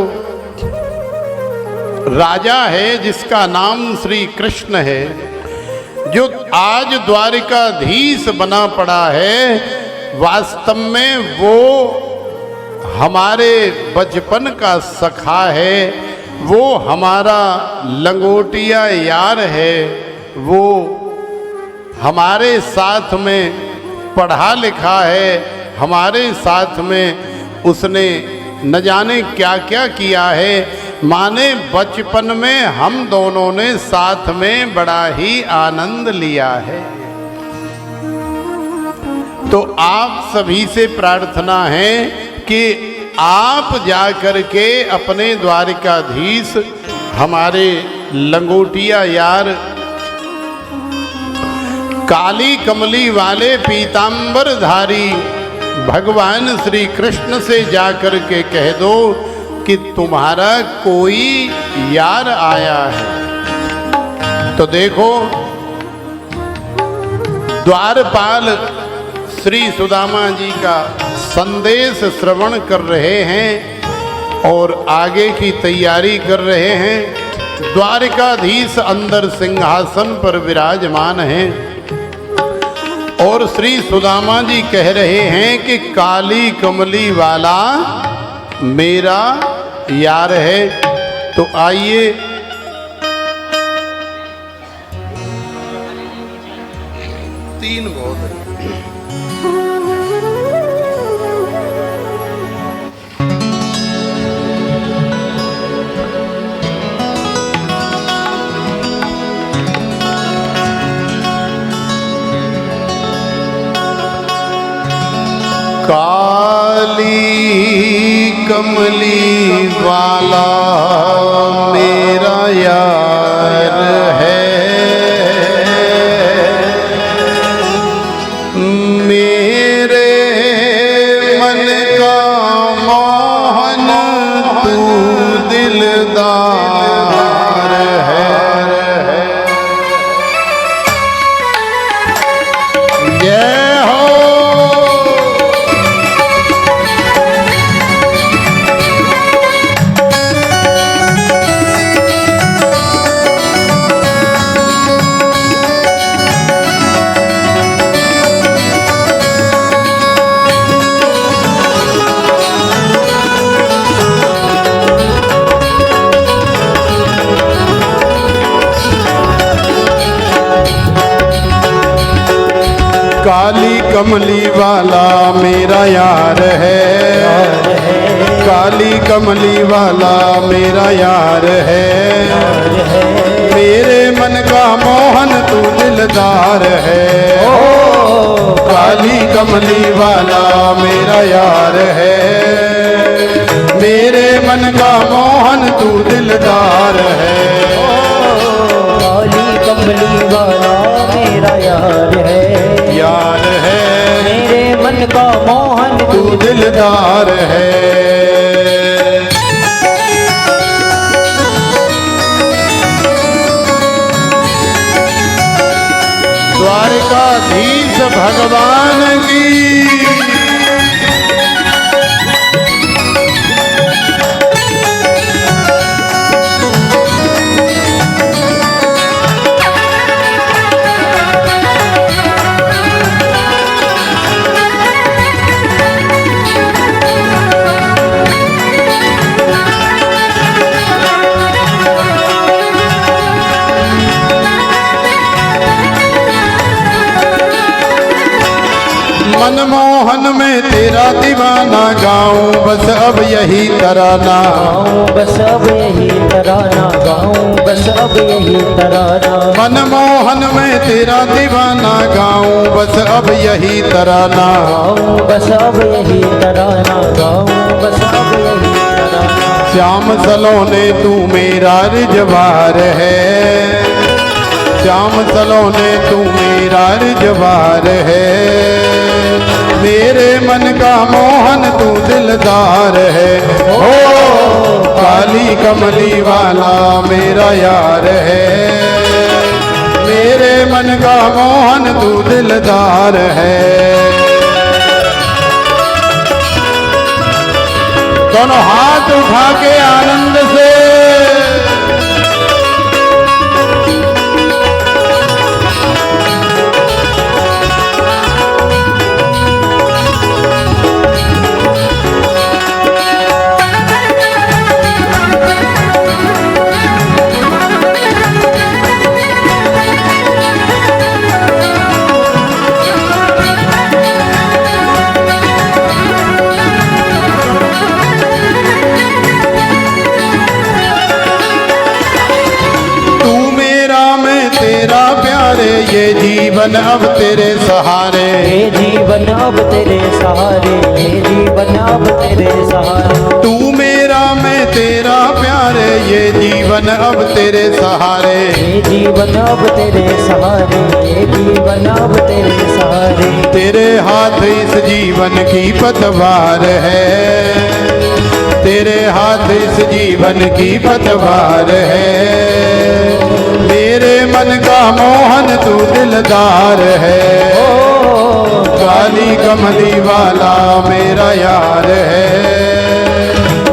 राजा है, जिसका नाम श्री कृष्ण है, जो आज द्वारिकाधीश बना पड़ा है, वास्तव में वो हमारे बचपन का सखा है, वो हमारा लंगोटिया यार है, वो हमारे साथ में पढ़ा लिखा है, हमारे साथ में उसने न जाने क्या क्या किया है। माने बचपन में हम दोनों ने साथ में बड़ा ही आनंद लिया है। तो आप सभी से प्रार्थना है कि आप जा कर के अपने द्वारिकाधीश हमारे लंगोटिया यार काली कमली वाले पीतांबरधारी भगवान श्री कृष्ण से जाकर के कह दो कि तुम्हारा कोई यार आया है। तो देखो द्वारपाल श्री सुदामा जी का संदेश श्रवण कर रहे हैं और आगे की तैयारी कर रहे हैं। द्वारिकाधीश अंदर सिंहासन पर विराजमान हैं और श्री सुदामा जी कह रहे हैं कि काली कमली वाला मेरा यार है। तो आइए तीन बहुत है। काली कमली वाला मेरा यार है, मेरे मन का मोहन तू दिलदार है। जय हो काली कमली वाला मेरा यार है, काली कमली वाला मेरा यार है, मेरे मन का मोहन तू दिलदार है। काली कमली वाला मेरा यार है, मेरे मन का मोहन तू दिलदार है। काली कमली वाला मेरा यार है, यार है, मेरे मन का मोहन तू दिलदार है। द्वारिकाधीश भगवान की मनमोहन में तेरा दीवाना गाऊं बस अब यही तराना, गाऊं बस अब यही तराना, गाऊं बस अब यही तराना। मनमोहन में तेरा दीवाना गाऊं बस अब यही तराना, गाऊं बस अब यही तराना, गाऊं बस अब यही तराना। श्याम सलोने तू मेरा रिजवार है, श्याम सलोने तू मेरा रिजवार है, मेरे मन का मोहन तू दिलदार है। ओ काली कमली वाला मेरा यार है, मेरे मन का मोहन तू दिलदार है। दोनों हाथ उठा के आनंद से जीवन अब तेरे सहारे, ये जीवन अब तेरे सहारे, ये जीवन अब तेरे सहारे। तू मेरा मैं तेरा प्यारे, ये जीवन अब तेरे सहारे, ये जीवन अब तेरे सहारे, ये जीवन अब तेरे सहारे। तेरे हाथ इस जीवन की पतवार है, तेरे हाथ इस जीवन की पतवार है। मेरे मन का मोहन तू दिलदार है, काली कमली वाला मेरा यार है।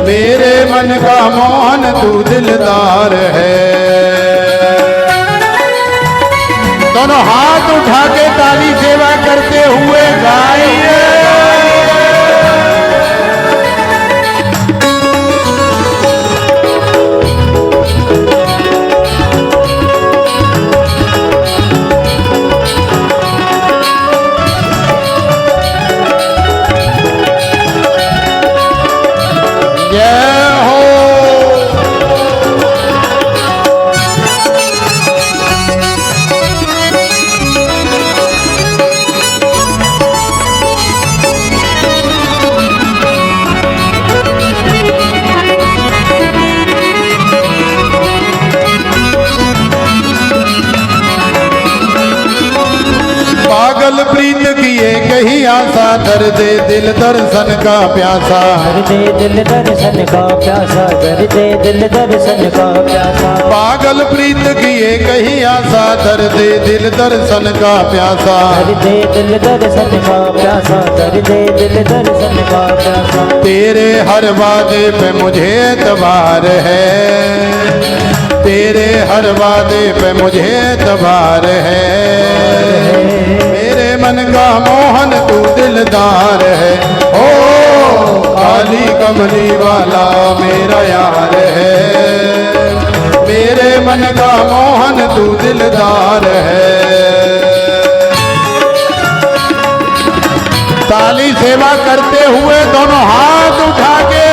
मेरे मन का मोहन तू दिलदार है। दोनों हाथ उठा के ताली सेवा करते हुए गाइए। पागल प्रीत किए कही आशा, दर्द दिल दर्शन का प्यासा, दे दिल दर्शन का प्यासा, दे दिल दर्शन का प्यासा। पागल प्रीत किए कही आशा, दर्द दिल दर्शन का प्यासा, दे दिल दर्शन का प्यासा, दे दिल दर्शन का प्यासा। तेरे हर वादे पे मुझे एतबार है, तेरे हर वादे पे मुझे एतबार है। मेरे मन का मोहन तू दिलदार है, ओ काली कमली वाला मेरा यार है। मेरे मन का मोहन तू दिलदार है। ताली सेवा करते हुए दोनों हाथ उठा के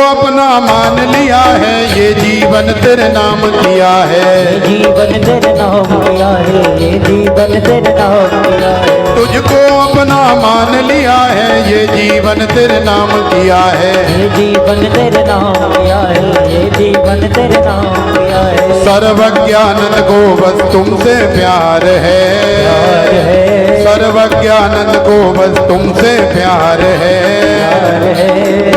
अपना मान लिया है, ये जीवन तेरे नाम किया है, ये जीवन तेरे नाम किया है, ये जीवन तेरे नाम किया है। तुझको अपना मान लिया है, ये जीवन तेरे नाम किया है, ये जीवन तेरे नाम किया है, ये जीवन तेरे नाम किया है। सर्वज्ञानंद को बस तुमसे प्यार है, सर्वज्ञानंद को बस तुमसे प्यार है।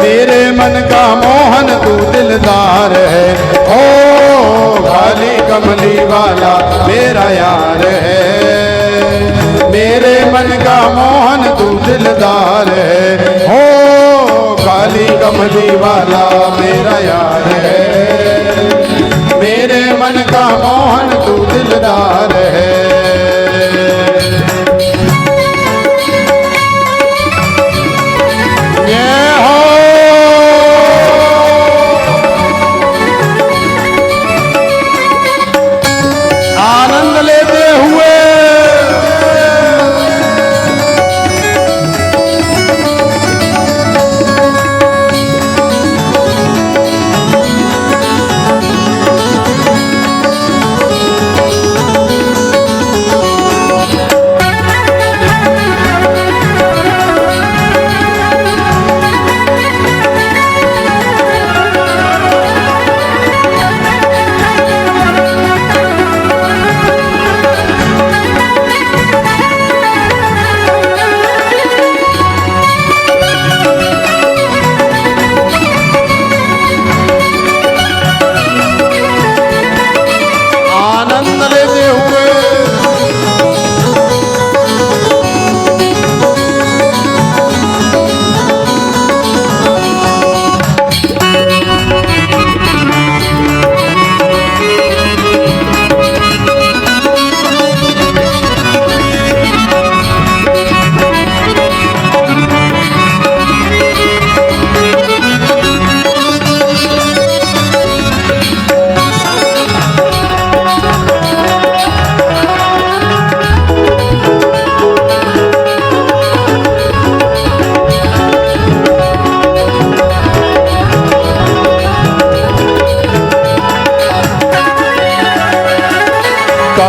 मेरे मन का मोहन तू दिलदार है, ओ काली कमली वाला मेरा यार है। मेरे मन का मोहन तू दिलदार है, ओ काली कमली वाला मेरा यार है। मेरे मन का मोहन तू दिलदार है। आनंद लेते हुए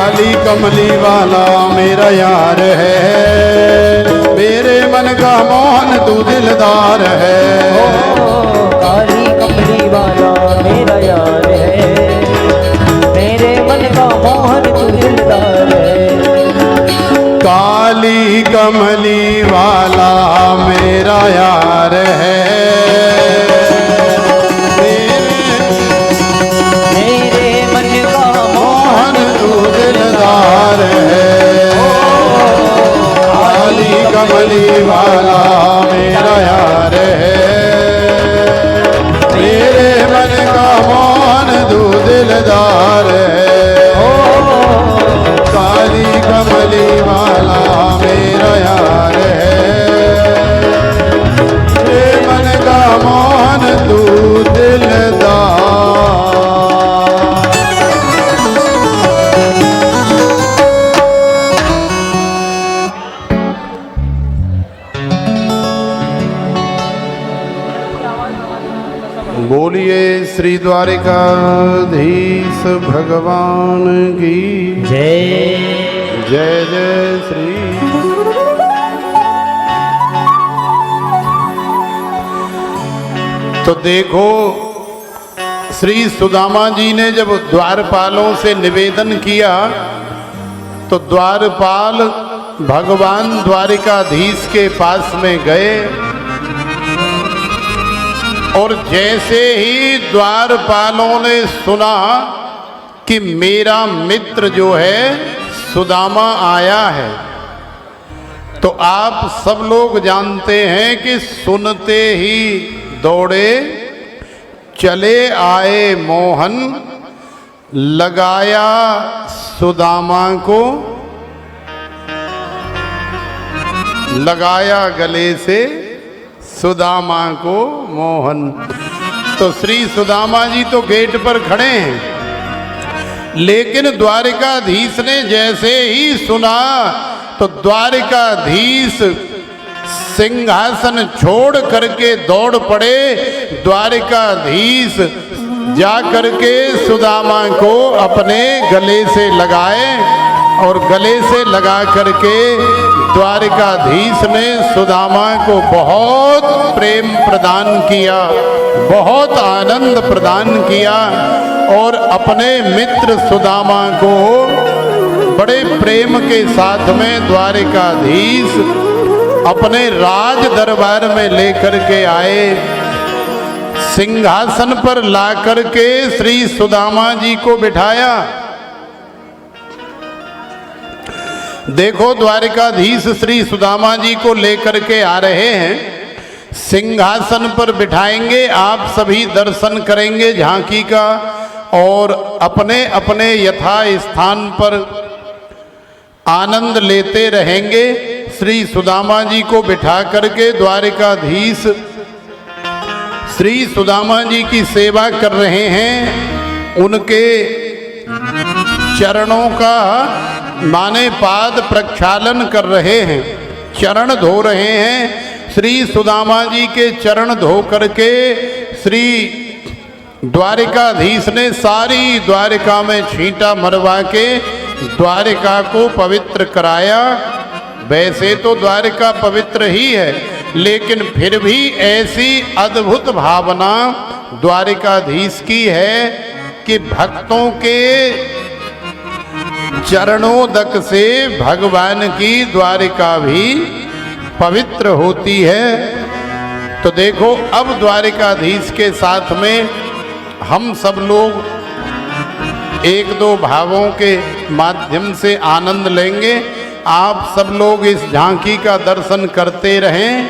काली कमली वाला मेरा यार है, मेरे मन का मोहन तू दिलदार है। काली कमली वाला मेरा यार है, मेरे मन का मोहन तू दिलदार है। काली कमली वाला मेरा यार है, मेरे मन का मोहन तू दिलदार है। काली कमली वाला मेरा यार है, मेरे मन का मोहन तू दिलदार है। काली कमली वाला मेरा यार है, मेरे मन का मोहन तू दिलदार। बोलिए श्री द्वारिकाधीश भगवान की जय। जय जय श्री। तो देखो, श्री सुदामा जी ने जब द्वारपालों से निवेदन किया तो द्वारपाल भगवान द्वारिकाधीश के पास में गए और जैसे ही द्वारपालों ने सुना कि मेरा मित्र जो है सुदामा आया है, तो आप सब लोग जानते हैं कि सुनते ही दौड़े चले आए मोहन, लगाया सुदामा को, लगाया गले से सुदामा को मोहन। तो श्री सुदामा जी तो गेट पर खड़े हैं, लेकिन द्वारिकाधीश ने जैसे ही सुना तो द्वारिकाधीश सिंहासन छोड़ करके दौड़ पड़े। द्वारिकाधीश जा करके सुदामा को अपने गले से लगाए और गले से लगा करके द्वारिकाधीश ने सुदामा को बहुत प्रेम प्रदान किया, बहुत आनंद प्रदान किया और अपने मित्र सुदामा को बड़े प्रेम के साथ में द्वारिकाधीश अपने राज दरबार में लेकर के आए। सिंहासन पर ला करके श्री सुदामा जी को बिठाया। देखो, द्वारिकाधीश श्री सुदामा जी को लेकर के आ रहे हैं, सिंहासन पर बिठाएंगे, आप सभी दर्शन करेंगे झांकी का और अपने अपने यथा स्थान पर आनंद लेते रहेंगे। श्री सुदामा जी को बिठा करके द्वारिकाधीश श्री सुदामा जी की सेवा कर रहे हैं, उनके चरणों का माने पाद प्रक्षालन कर रहे हैं, चरण धो रहे हैं। श्री सुदामा जी के चरण धो करके श्री द्वारिकाधीश ने सारी द्वारिका में छींटा मरवा के द्वारिका को पवित्र कराया। वैसे तो द्वारिका पवित्र ही है, लेकिन फिर भी ऐसी अद्भुत भावना द्वारिकाधीश की है कि भक्तों के चरणोदक से भगवान की द्वारिका भी पवित्र होती है। तो देखो, अब द्वारिकाधीश के साथ में हम सब लोग एक दो भावों के माध्यम से आनंद लेंगे। आप सब लोग इस झांकी का दर्शन करते रहें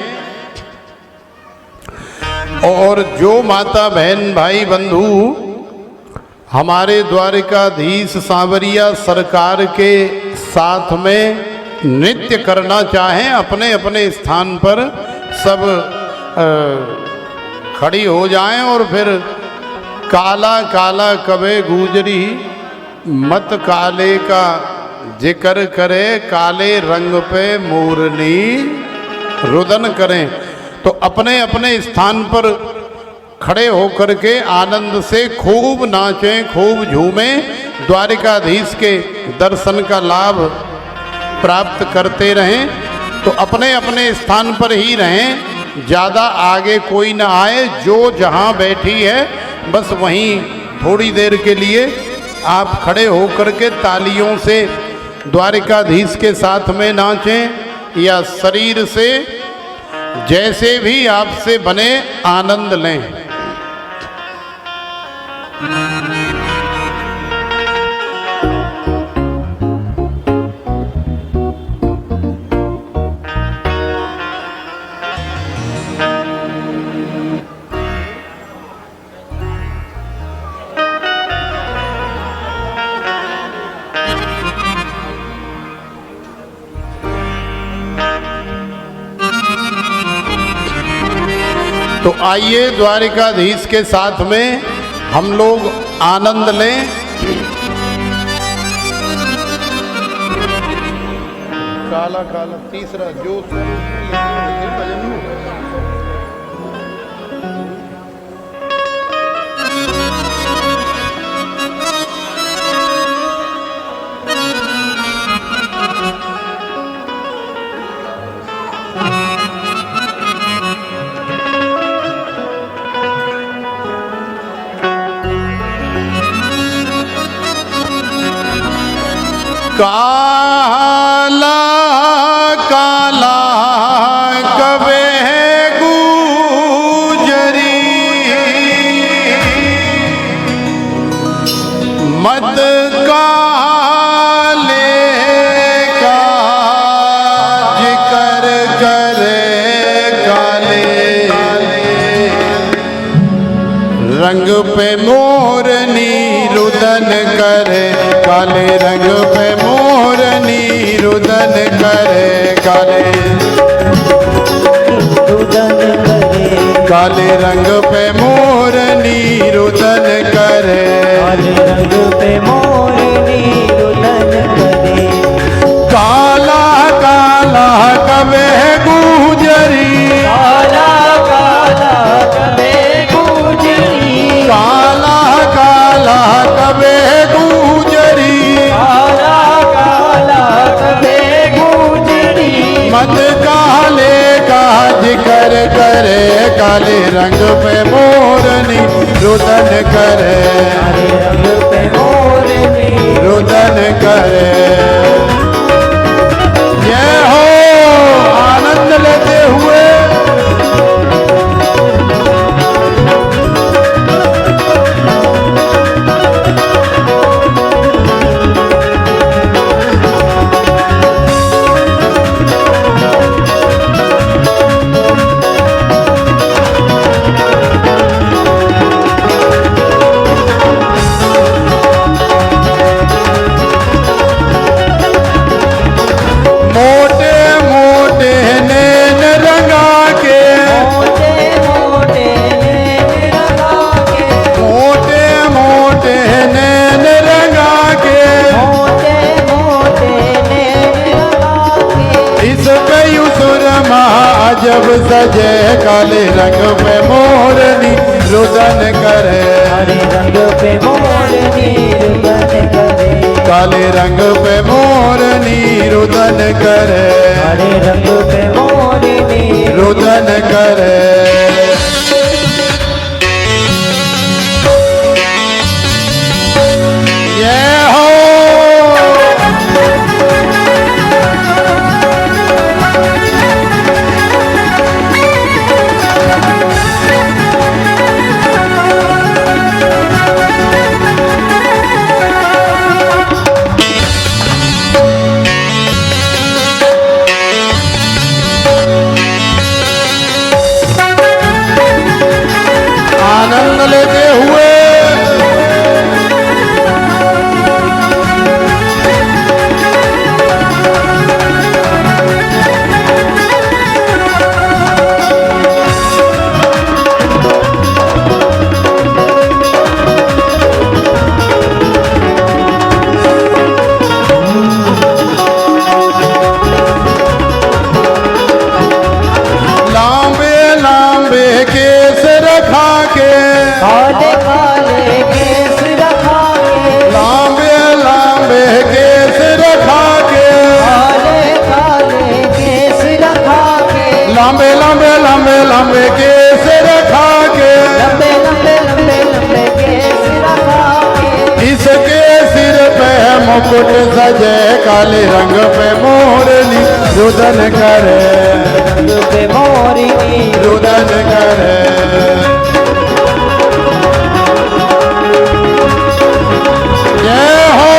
और जो माता बहन भाई बंधु हमारे द्वारिकाधीश सांवरिया सरकार के साथ में नृत्य करना चाहें, अपने अपने स्थान पर सब खड़ी हो जाएं और फिर काला काला कबे गुजरी मत काले का जिक्र करे, काले रंग पे मूरनी रुदन करें। तो अपने अपने स्थान पर खड़े होकर के आनंद से खूब नाचें, खूब झूमें द्वारिकाधीश के दर्शन का लाभ प्राप्त करते रहें। तो अपने अपने स्थान पर ही रहें, ज़्यादा आगे कोई ना आए। जो जहाँ बैठी है बस वहीं थोड़ी देर के लिए आप खड़े होकर के तालियों से द्वारिकाधीश के साथ में नाचें या शरीर से जैसे भी आपसे बने आनंद लें। तो आइए द्वारिकाधीश के साथ में हम लोग आनंद लें। काला काला तीसरा जो काला काला कबे गुजरी मत काले काज कर करे काले रंग पे मोरनी रुदन करे काले रंग पे मोरनी रुदन करे काले रुदन करे काले रंग पे मोरनी रुदन करे काले रंग पे मोरनी रुदन करे काला काला कबे गुजरी काला काला कबे गुजरी काला काला कबे गुजरी काला काला कबे गुजरी मत काले काज कर करे काले रंग पे मोरनी रुदन करे काले रंग पे मोरनी रुदन करे। ये हो आनंद लेते हुए मोटे मोटे नैन रंगा के मोटे मोटे नैन लगा के मोटे मोटे नैन रंगा के मोटे मोटे नैन लगा के इस कयुसुर जब सजे काले रंग पे मोरनी रुदन करे काले रंग पे मोरनी रुदन करे काले रंग पे मोरनी रुदन करे काले रंग पे मोरनी रुदन करे। ये हो काले रंग पे मोरनी रुदन करे, रंग पे मोरनी रुदन करे। जय हो।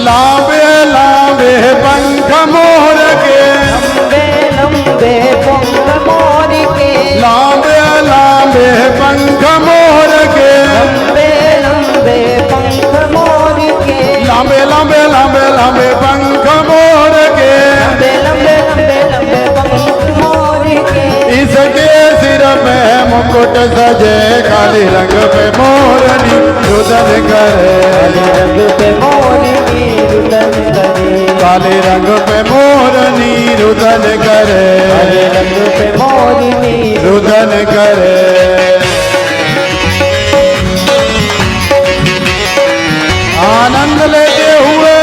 लांबे लांबे पंख मोर के, लंबे लंबे पंख मोर के, लांबे लांबे पंख मोर के, लंबे लंबे पंख मोर के, लांबे लांबे लांबे लांबे पंख मोर के, लंबे लंबे लंबे लंबे पंख मोर के। इसके सिर पे मुकुट सजे, काले रंग पे मोरनी रुदन करे, काले रंग पे मोरनी रुदन करे, काले रंग पे मोरनी रुदन करे, काले रंग पे मोरनी रुदन करे। आनंद लेते हुए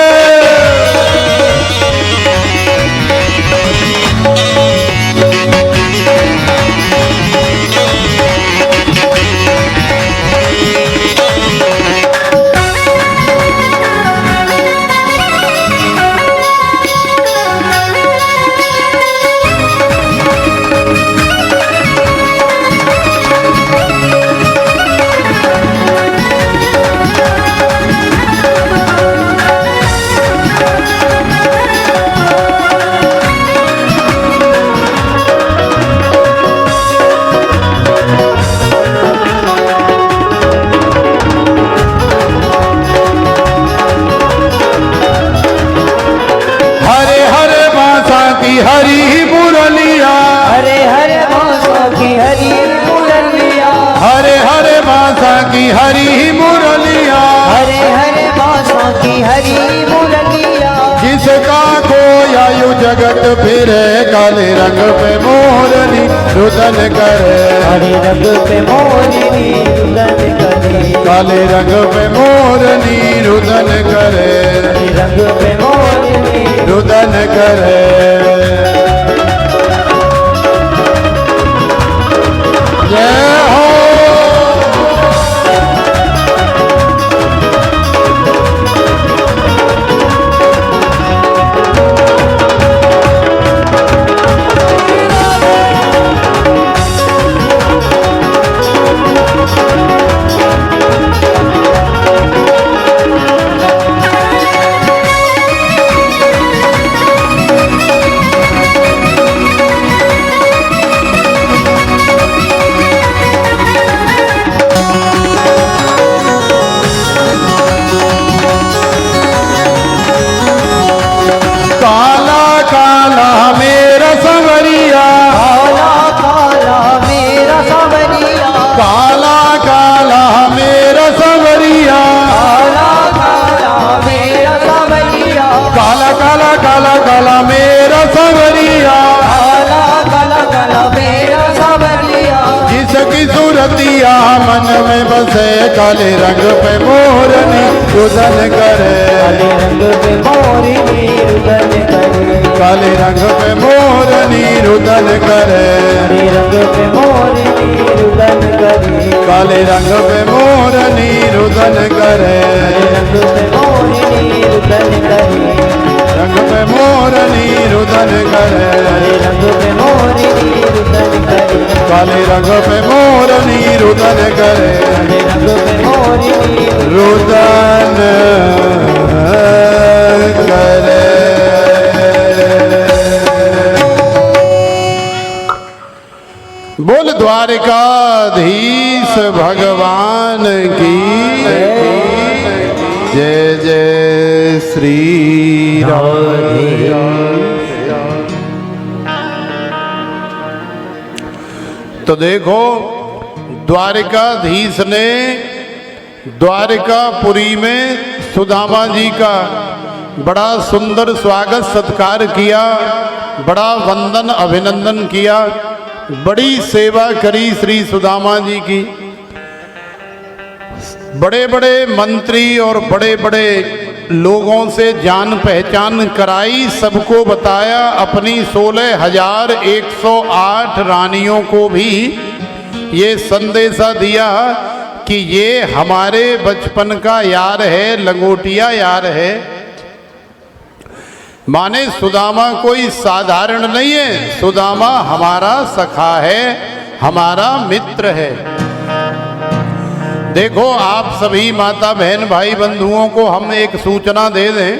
हरी मुरलिया, हरे हरे बांसुओं की हरी मुरलिया, हरे हरे बांसा की हरी मुरलिया, हरे हरे बांसुओं की हरी मुरलिया। जिसका खोयायु जगत फिरे, काले रंग पे मोरनी रुदन करे, काले रंग पे मोरनी रुदन करे, काले रंग पे मोरनी रुदन करे, काले रंग पे मोरनी रुदन करे। जय हो। काला काला मेरा संवरिया, काला काला मेरा सांवरिया, काला काला मेरा संवरिया, काला काला मेरा सांवरिया, काला काला काला काला मेरा संवरिया, काला काला काला मेरा सांवरिया। जिसकी सूरतिया मन में बसे, काले रंग पे मोरनी रुदन करे, काले रंग पे मोरनी रुदन करे, काले रंग पे मोरनी रुदन करे, काले रंग पे मोरनी रुदन करे, काले रंग पे मोरनी रुदन करे, काले रंग पे मोरनी रुदन करे, रंग पे मोरनी रुदन करे, काले रंग पे मोरनी रुदन करे, काले रंग पे मोरनी रुदन करे, काले रंग पे मोरनी रुदन करे। बोल द्वारिकाधीश भगवान की जय जय श्री राम। तो देखो द्वारिकाधीश ने द्वारिकापुरी में सुदामा जी का बड़ा सुंदर स्वागत सत्कार किया, बड़ा वंदन अभिनंदन किया, बड़ी सेवा करी श्री सुदामा जी की। बड़े बड़े मंत्री और बड़े बड़े लोगों से जान पहचान कराई, सबको बताया, अपनी 16,108 रानियों को भी ये संदेशा दिया कि ये हमारे बचपन का यार है, लंगोटिया यार है। माने सुदामा कोई साधारण नहीं है, सुदामा हमारा सखा है, हमारा मित्र है। देखो आप सभी माता बहन भाई बंधुओं को हम एक सूचना दे दें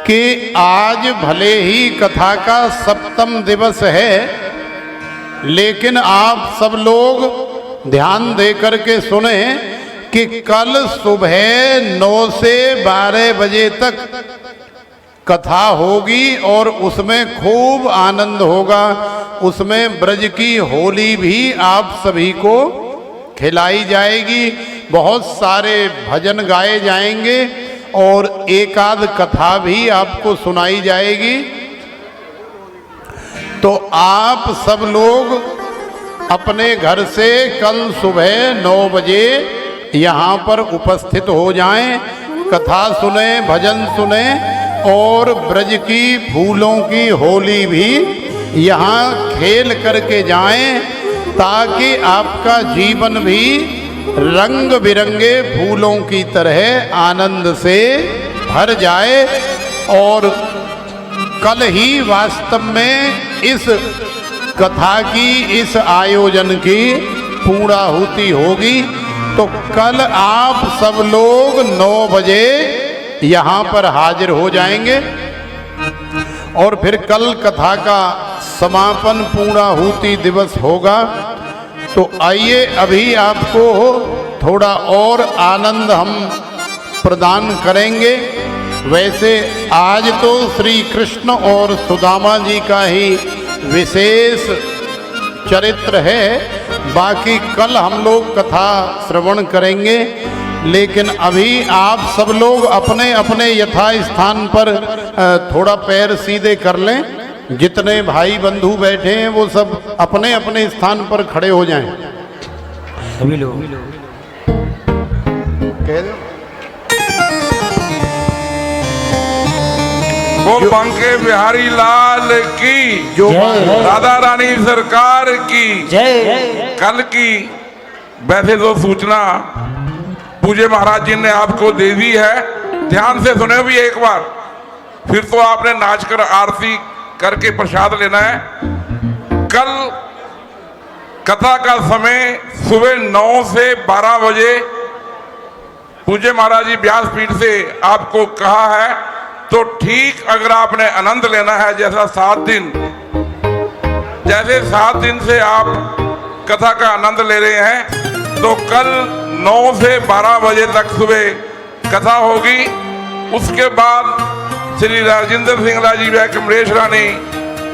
कि आज भले ही कथा का 7वां दिवस है, लेकिन आप सब लोग ध्यान दे करके सुने कि कल सुबह 9 से 12 बजे तक कथा होगी और उसमें खूब आनंद होगा। उसमें ब्रज की होली भी आप सभी को खिलाई जाएगी, बहुत सारे भजन गाए जाएंगे और एक आध कथा भी आपको सुनाई जाएगी। तो आप सब लोग अपने घर से कल सुबह 9 बजे यहाँ पर उपस्थित हो जाएं, कथा सुने, भजन सुने और ब्रज की फूलों की होली भी यहाँ खेल करके जाएं, ताकि आपका जीवन भी रंग बिरंगे फूलों की तरह आनंद से भर जाए। और कल ही वास्तव में इस कथा की, इस आयोजन की पूर्णाहुति होगी। तो कल आप सब लोग 9 बजे यहाँ पर हाजिर हो जाएंगे और फिर कल कथा का समापन पूर्णाहुति दिवस होगा। तो आइए अभी आपको थोड़ा और आनंद हम प्रदान करेंगे। वैसे आज तो श्री कृष्ण और सुदामा जी का ही विशेष चरित्र है, बाकी कल हम लोग कथा श्रवण करेंगे। लेकिन अभी आप सब लोग अपने अपने यथा स्थान पर थोड़ा पैर सीधे कर लें। जितने भाई बंधु बैठे हैं वो सब अपने अपने स्थान पर खड़े हो जाएं। सभी लोग कह दो। बोल बांके बिहारी लाल की, जो जय। राधा रानी सरकार की जय। कल की वैसे तो सूचना पूज्य महाराज जी ने आपको दे दी है, ध्यान से सुने भी एक बार। फिर तो आपने नाच कर आरती करके प्रसाद लेना है। कल कथा का समय सुबह 9 से 12 बजे पूज्य महाराज जी व्यासपीठ से आपको कहा है। तो ठीक अगर आपने आनंद लेना है, जैसे 7 दिन से आप कथा का आनंद ले रहे हैं, तो कल 9 से 12 बजे तक सुबह कथा होगी। उसके बाद श्री राजेंद्र सिंगला जी व कमलेश रानी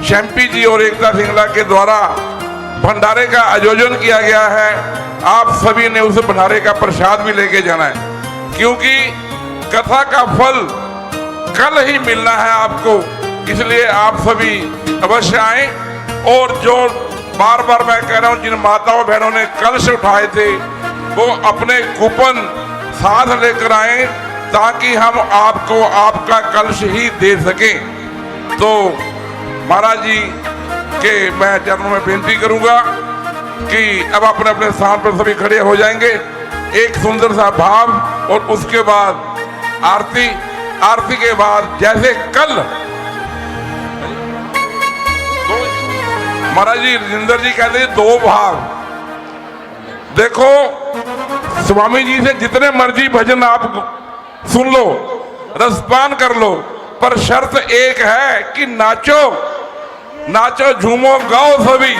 शैम्पी जी और एकता सिंगला के द्वारा भंडारे का आयोजन किया गया है। आप सभी ने उस भंडारे का प्रसाद भी लेके जाना है, क्योंकि कथा का फल कल ही मिलना है आपको। इसलिए आप सभी अवश्य आए। और जो बार बार मैं कह रहा हूँ, जिन माताओं बहनों ने कलश उठाए थे वो अपने कूपन साथ लेकर आए, ताकि हम आपको आपका कलश ही दे सकें। तो महाराज जी के मैं चरणों में बेनती करूंगा कि अब अपने अपने स्थान पर सभी खड़े हो जाएंगे। एक सुंदर सा भाव और उसके बाद आरती। आरती के बाद जैसे कल महाराज जी राजेंद्र जी कहते हैं 2 भाग। देखो स्वामी जी से जितने मर्जी भजन आप सुन लो, रसपान कर लो, पर शर्त एक है कि नाचो, नाचो, झूमो, गाओ सभी।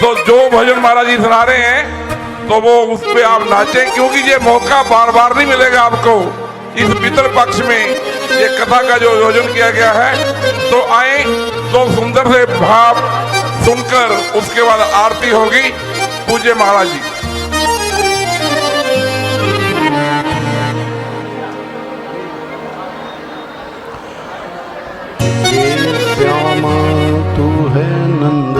तो जो भजन महाराज जी सुना रहे हैं तो वो उस पे आप नाचें, क्योंकि ये मौका बार बार नहीं मिलेगा आपको। इस पितर पक्ष में ये कथा का जो आयोजन किया गया है, तो आए, तो सुंदर से भाव सुनकर उसके बाद आरती होगी। पूज्य महाराज जी। है नंद।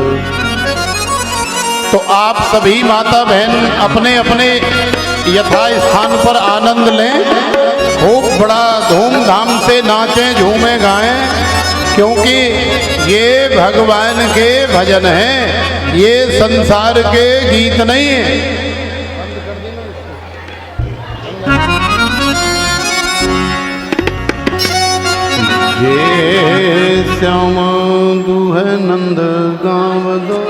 तो आप सभी माता बहन अपने अपने यथा स्थान पर आनंद लें, खूब बड़ा धूमधाम से नाचें झूमें गाएं, क्योंकि ये भगवान के भजन हैं, ये संसार के गीत नहीं हैं। ये श्याम दुह नंद गाँव दो,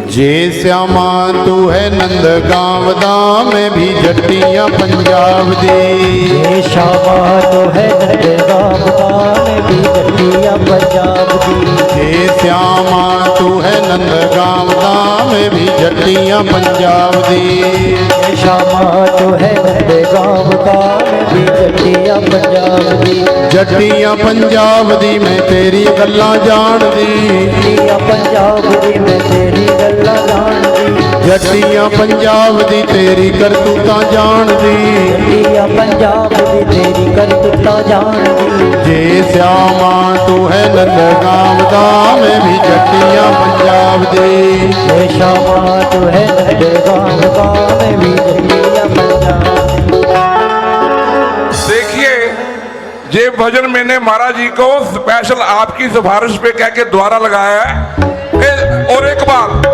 जे श्यामा तू है नंद गावदा में भी जट्टियां पंजाब दी। जे श्यामा तू है नंद गावदा में भी जट्टियां पंजाब दी। जे श्यामा तू है नंद गावदा में भी जट्टियां पंजाब दी। जे श्यामा तू है नंद गावदा में भी जट्टियां पंजाब दी। जट्टियां पंजाब दी मैं तेरी गल्ला जान दी। जट्टियां पंजाब दी मैं तेरी गल्ला जान दी। जट्टियां पंजाब दी तेरी करतूता जान दी। जट्टियां पंजाब दी तेरी करतूता जान दी। जे श्यामा तू है नंद गावदा में भी जट्टियां पंजाब दी। जे श्यामा तू है नंद गावदा में भी जट्टियां पंजाब दी। देखिए, ये भजन मैंने महाराज जी को स्पेशल आपकी सिफारिश पे कह के द्वारा लगाया है। और एक बात,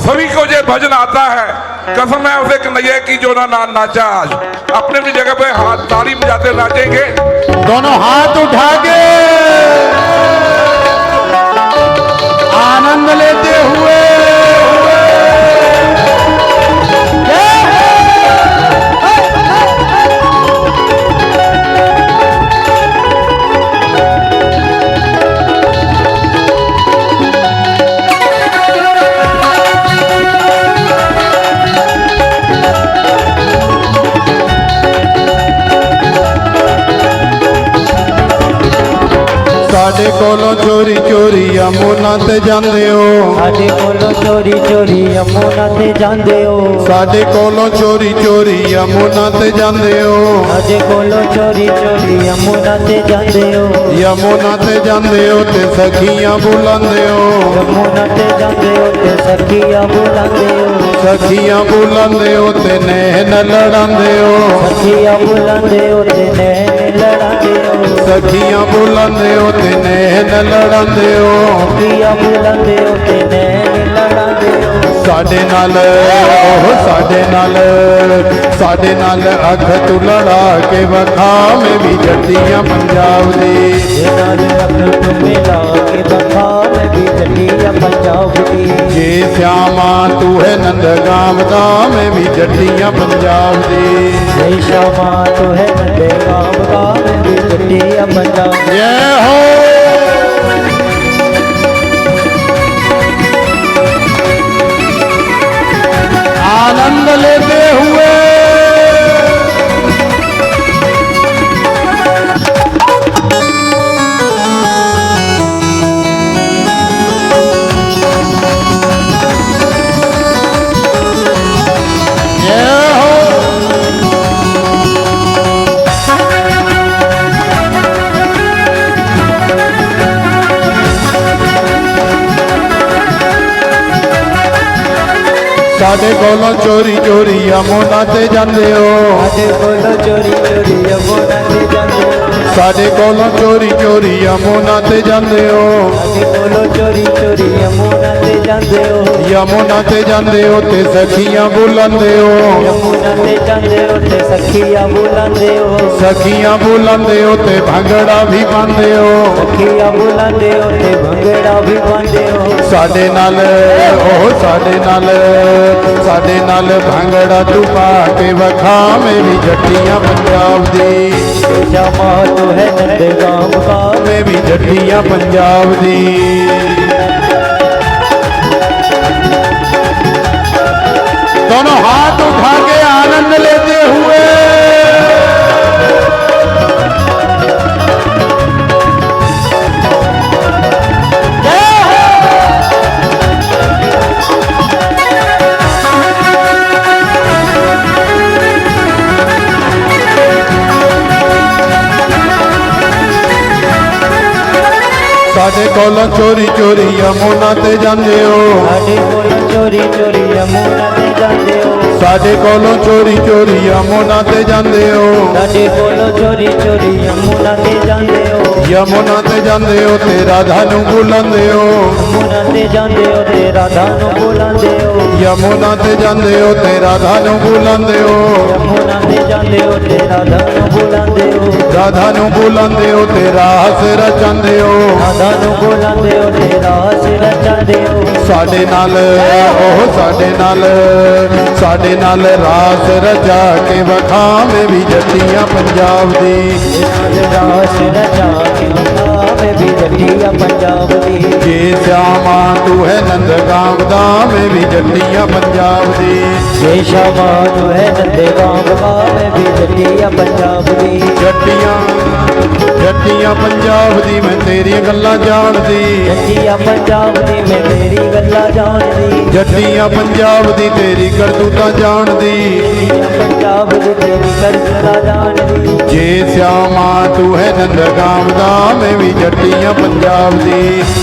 सभी को ये भजन आता है, कसम है उसे कन्हैया की जो ना नाचा आज। अपने अपनी जगह पे हाथ ताली बजाते नाचेंगे, दोनों हाथ उठा के आनंद लेते हुए। साडे कोलों चोरी चोरी यमुना ते जांदे हो। साडे कोलों चोरी चोरी यमुना ते जांदे हो। साडे कोलों चोरी चोरी यमुना ते जांदे हो। साडे कोलों चोरी चोरी यमुना ते जांदे हो। यमुना ते जांदे हो ते सखियां बुलांदे हो। यमुना ते जांदे हो ते सखियां बुलांदे हो। सखियां बुलांदे हो ते नैन लड़ांदे हो। सखियां बुलांदे हो ते नैन लड़ांदे हो। सखियां बुलांदे हो ते नैन लड़ांदे हो। सखियां बुलांदे हो ते नैन लड़ांदे हो। साडे नाल साडे नाल अख तू लड़ा के वखा में भी जट्टियां पंजाब दी। नाल अख तू मिला के वखा में भी जट्टियां पंजाब दी। जे श्यामा तू है नंद गावदा में भी जट्टियां पंजाब दी। जे श्यामा तू है नंद गावदा में भी जट्टियां पंजाब दी। जय हो। आनंद लेते हुए साडे कोलों चोरी चोरी यमुना ते जांदे हो। साडे कोलों चोरी चोरी यमुना ते जांदे हो। साडे कोलों चोरी चोरी यमुना ते जांदे हो। साडे कोलों चोरी चोरी यमुना ते जांदे हो। यमुना ते जांदे हो ते सखियां बुलांदे हो। यमुना ते जांदे हो ते सखियां बुलांदे हो। सखियां बुलांदे हो ते भंगड़ा भी पांदे हो। सखियां बुलांदे हो ते भंगड़ा भी पांदे हो। साडे नाल साडे नाल भंगड़ा तू पा के वखा में भी जट्टियां पंजाब दी। श्यामा तू है नंद गावदा में भी जट्टियां पंजाब दी। दोनों हाथ उठा के आनंद लेते हुए ਸਾਡੇ ਕੋਲੋਂ ਚੋਰੀ ਚੋਰੀ ਯਮੁਨਾ ਤੇ ਜਾਂਦੇ ਹੋ ਸਾਡੇ ਕੋਲੋਂ ਚੋਰੀ ਚੋਰੀ ਯਮੁਨਾ ਤੇ ਜਾਂਦੇ ਹੋ ਸਾਡੇ ਕੋਲੋਂ ਚੋਰੀ ਚੋਰੀ ਯਮੁਨਾ ਤੇ ਜਾਂਦੇ ਹੋ ਸਾਡੇ ਕੋਲੋਂ ਚੋਰੀ ਚੋਰੀ ਯਮੁਨਾ ਤੇ ਜਾਂਦੇ ਹੋ ਯਮੁਨਾ ਤੇ ਜਾਂਦੇ ਹੋ ਤੇ ਰਾਧਾ ਨੂੰ ਬੁਲਾਉਂਦੇ ਹੋ ਯਮੁਨਾ ਤੇ ਜਾਂਦੇ ਹੋ ਤੇ ਰਾਧਾ ਨੂੰ ਬੁਲਾਉਂਦੇ ਹੋ ਯਮੁਨਾ ਤੇ ਜਾਂਦੇ ਹੋ ਤੇ ਰਾਧਾ ਨੂੰ ਬੁਲਾਉਂਦੇ ਹੋ ਯਮੁਨਾ ਤੇ ਜਾਂਦੇ ਹੋ ਤੇ ਰਾਧਾ ਨੂੰ ਬੁਲਾਉਂਦੇ ਹੋ ਰਾਧਾ ਨੂੰ ਬੁਲਾਉਂਦੇ ਹੋ ਤੇ ਰਾਸ ਰਚਾਉਂਦੇ ਹੋ ਰਾਧਾ ਨੂੰ ਬੁਲਾਉਂਦੇ ਹੋ ਤੇ ਰਾਸ ਰਚਾਉਂਦੇ ਹੋ ਸਾਡੇ ਨਾਲ ਉਹ ਸਾਡੇ ਨਾਲ ਰਾਸ ਰਚਾ ਕੇ ਵਖਾਵੇਂ ਵੀ ਜੱਟੀਆਂ ਪੰਜਾਬ ਦੀ ਰਾਸ ਰਚਾ ਕੇ ਵਖਾਵੇਂ ਵੀ ਜੱਟੀਆਂ ਪੰਜਾਬ ਦੀ ਜੇ ਸਿਆਮਾ ਤੂੰ ਹੈ ਨੰਦਗਾਮ ਦਾ ਮੈਂ ਵੀ ਜੱਟੀਆਂ ਪੰਜਾਬ ਦੀ ਜੇ ਸ਼ਾਮਾ ਤੂੰ ਹੈ ਨੰਦਗਾਮ ਵਖਾਵੇਂ ਵੀ ਜੱਟੀਆਂ ਪੰਜਾਬ ਦੀ ਜੱਟੀਆਂ ਪੰਜਾਬ ਦੀ ਮੈਂ ਤੇਰੀਆਂ ਗੱਲਾਂ ਜਾਣਦੀ ਜੱਟੀਆਂ ਪੰਜਾਬ ਦੀ ਮੈਂ ਤੇਰੀ ਗੱਲਾਂ ਜਾਣਦੀ ਜੱਟੀਆਂ ਪੰਜਾਬ ਦੀ ਤੇਰੀ ਕਰਤੂਤਾਂ ਜਾਣਦੀ ਜੱਟੀਆਂ ਪੰਜਾਬ ਦੀ ਤੇਰੀ ਕਰਤੂਤਾਂ ਜਾਣਦੀ ਜੇ ਸਿਆਮਾ ਤੂੰ ਹੈ ਨੰਦਗਾਮ ਦਾ ਮੈਂ ਵੀ ਜੱਟੀਆਂ ਪੰਜਾਬ ਦੀ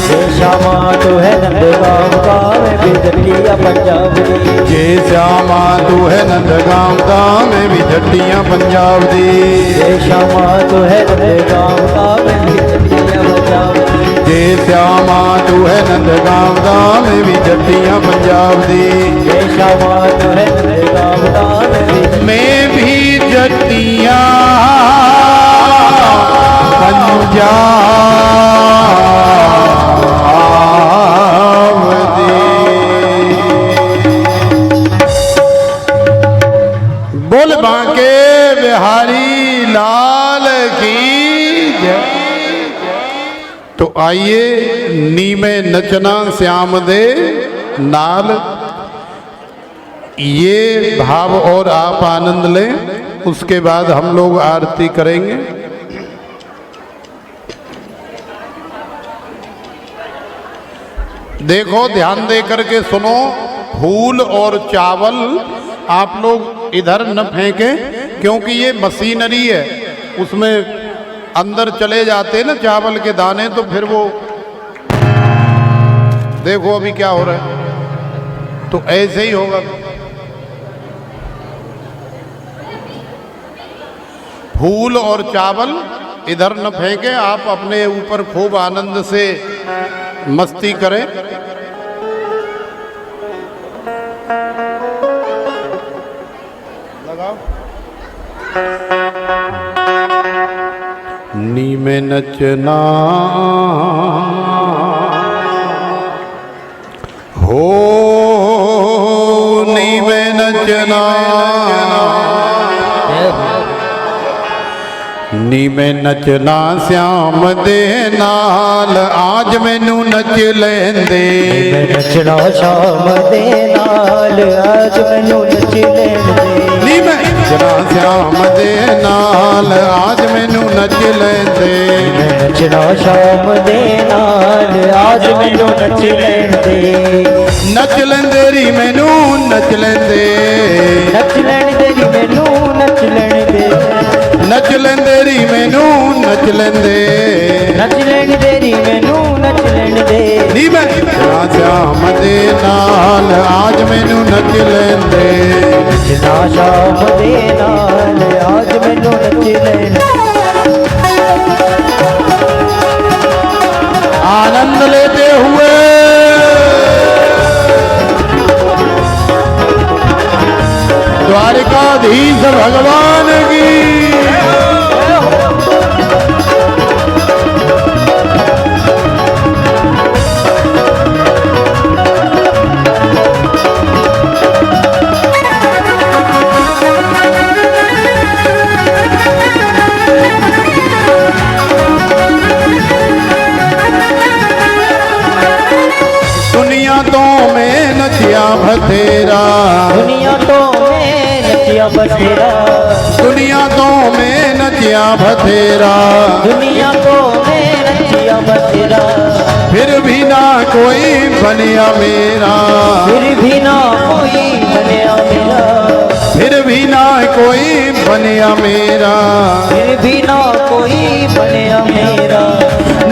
ਜੇ ਸ਼ਾਮਾ ਤੂੰ ਹੈ ਨੰਦਗਾਮ ਵਖਾਵੇਂ ਵੀ ਜੱਟੀਆਂ ਪੰਜਾਬ ਦੀ ਜੇ ਸਿਆਮਾ ਤੂੰ ਹੈ ਨੰਦਗਾਮ ਦਾ ਮੈਂ ਵੀ ਜੱਟੀਆਂ ਪੰਜਾਬ ਦੀ ਜੇ ਸ਼ਾਮਾ ਤੂੰ ਹੈ ਨੰਦਗਾਮ ਵਖਾਵੇਂ ਵੀ ਜੱਟੀਆਂ ਪੰਜਾਬ ਦੀ ਜੇ ਸਿਆਮਾ ਤੂੰ ਹੈ ਨੰਦਗਾਮ ਦਾ ਮੈਂ ਵੀ ਜੱਟੀਆਂ ਪੰਜਾਬ ਦੀ ਜੇ ਸ਼ਾਮਾ ਤੂੰ ਹੈ ਨੰਦਗਾਮ ਵਖਾਵੇਂ ਵੀ मैं भी जटिया पंजाब दी बोल बांके बिहारी लाल की जय। तो आइए नीमे नचना श्याम दे नाल ये भाव और आप आनंद लें उसके बाद हम लोग आरती करेंगे। देखो ध्यान दे करके सुनो फूल और चावल आप लोग इधर न फेंकें क्योंकि ये मशीनरी है उसमें अंदर चले जाते हैं ना चावल के दाने तो फिर वो देखो अभी क्या हो रहा है तो ऐसे ही होगा। फूल और चावल इधर न फेंके आप अपने ऊपर खूब आनंद से मस्ती करें। लगाओ नी में नचना हो नी में नचना नी मैं नचना श्याम दे नाल आज मैनू नच लेंदे नचना श्याम दे नाल आज मैनू नच लेंदे नी मैं नचना श्याम दे नाल आज मैनू नच लेंदे नचना श्याम दे नाल आज मैनू नच लेंदे नच लेंदे री मैनू नच लेंदे नच लेंदे री मैनू नच लेंदे नच लेंदे री मैनू नच लेंदे नच लेंदे री मैनू नच लेंदे नी मैं नचना श्याम दे नाल आज मैनू नच लेंदे नचना श्याम दे नाल आज मैनू नच लेंदे आनंद लेते हुए द्वारिकाधीश भगवान की दुनिया तो में नचिया बथेरा दुनिया तो में नचिया बथेरा दुनिया तो में नचिया बथेरा दुनिया तो में नचिया बथेरा फिर भी ना कोई बनिया मेरा फिर भी ना कोई बनिया मेरा फिर भी ना कोई बनिया मेरा फिर भी ना कोई बनिया मेरा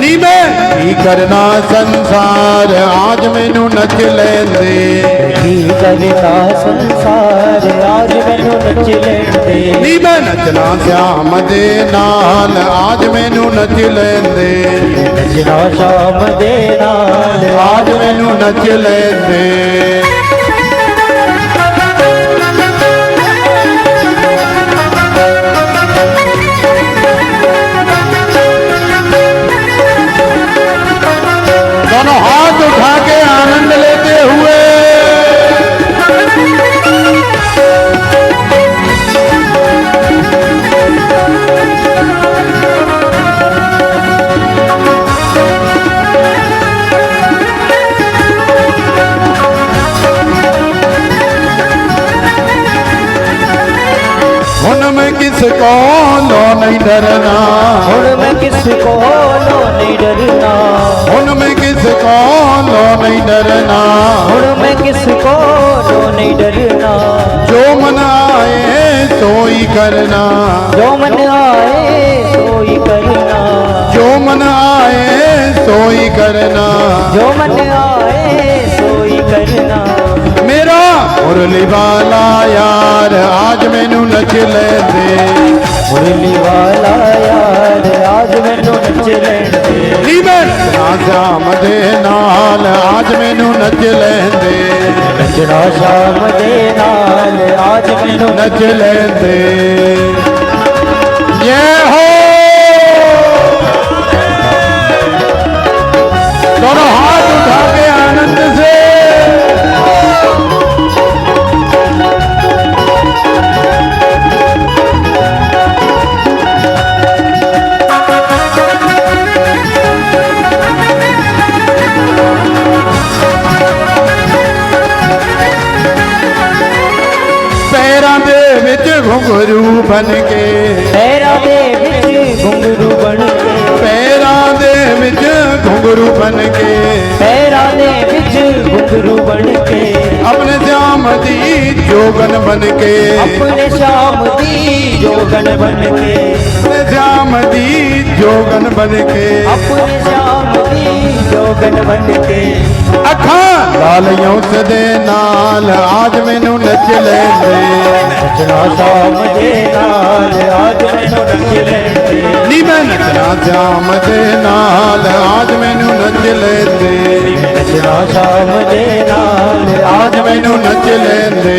नी में ਕੀ ਕਰਨਾ ਸੰਸਾਰ ਆਜ ਮੈਨੂੰ ਨਚ ਲੈਂਦੇ ਕੀ ਕਰਨਾ ਸੰਸਾਰ ਆਜ ਮੈਨੂੰ ਨਚ ਲੈਂਦੇ ਨੀ ਮੈਂ ਨੱਚਣਾ ਸ਼ਾਮ ਦੇ ਨਾਲ ਆਜ ਮੈਨੂੰ ਨਚ ਲੈਂਦੇ ਨੱਚਣਾ ਸ਼ਾਮ ਦੇ ਨਾਲ ਆਜ ਮੈਨੂੰ ਨਚ ਲੈਂਦੇ दोनों हाथ उठा के आनंद लेते हुए उनमें किसको लो नहीं डरना ਹੁਣ ਮੈਂ ਕਿਸ ਕੋਲੋਂ ਨਹੀਂ ਡਰਨਾ उनमें किसको लो नहीं डरना ਹੁਣ ਮੈਂ ਕਿਸ ਕੋਲੋਂ ਨਹੀਂ ਡਰਨਾ जो मन आए तो ही करना ਜੋ ਮਨ ਆਏ ਸੋਈ ਕਰਨਾ जो मन आए तो ही करना ਜੋ ਮਨ ਆਏ ਸੋਈ ਕਰਨਾ मेरा मुरली वाला यार आज मैनू नच लेंदे ਮੁਰਲੀ ਵਾਲਾ ਯਾਰ ਆਜ ਮੈਨੂੰ ਨੱਚ ਲੈਂਦੇ नी मैं नचना श्याम दे नाल आज मैनू नच लेंदे ਨੱਚਣਾ ਸ਼ਾਮ ਦੇ ਨਾਲ ਆਜ ਮੈਨੂੰ नच लेंदे ये हो दोनों हाथ उठा के आनंद से पैरां दे विच घुंघरू बन के ਪੈਰਾਂ ਦੇ ਵਿੱਚ ਘੁੰਗਰੂ ਬਣ ਕੇ पैरां दे विच घुंघरू बन के ਪੈਰਾਂ ਦੇ ਵਿੱਚ ਘੁੰਗਰੂ ਬਣ ਕੇ अपने श्याम दी जोगन बन के ਆਪਣੇ ਸ਼ਾਮ ਦੀ ਜੋਗਨ ਬਣ ਕੇ अपने श्याम दी जोगन बन के ਆਪਣੇ ਸ਼ਾਮ ਦੀ ਜੋਗਨ ਬਣ ਕੇ अखां लालियों सदे नाल आज मैनू नच लेंदे ਨੱਚਣਾ ਸ਼ਾਮ ਦੇ ਨਾਲ ਆਜ ਮੈਨੂੰ ਨੱਚ ਲੈਂਦੇ नी मैं नचना श्याम दे नाल आज मैनू नच लेंदे ਨੱਚਣਾ ਸ਼ਾਮ ਦੇ ਨਾਲ आज मैनू नच लेंदे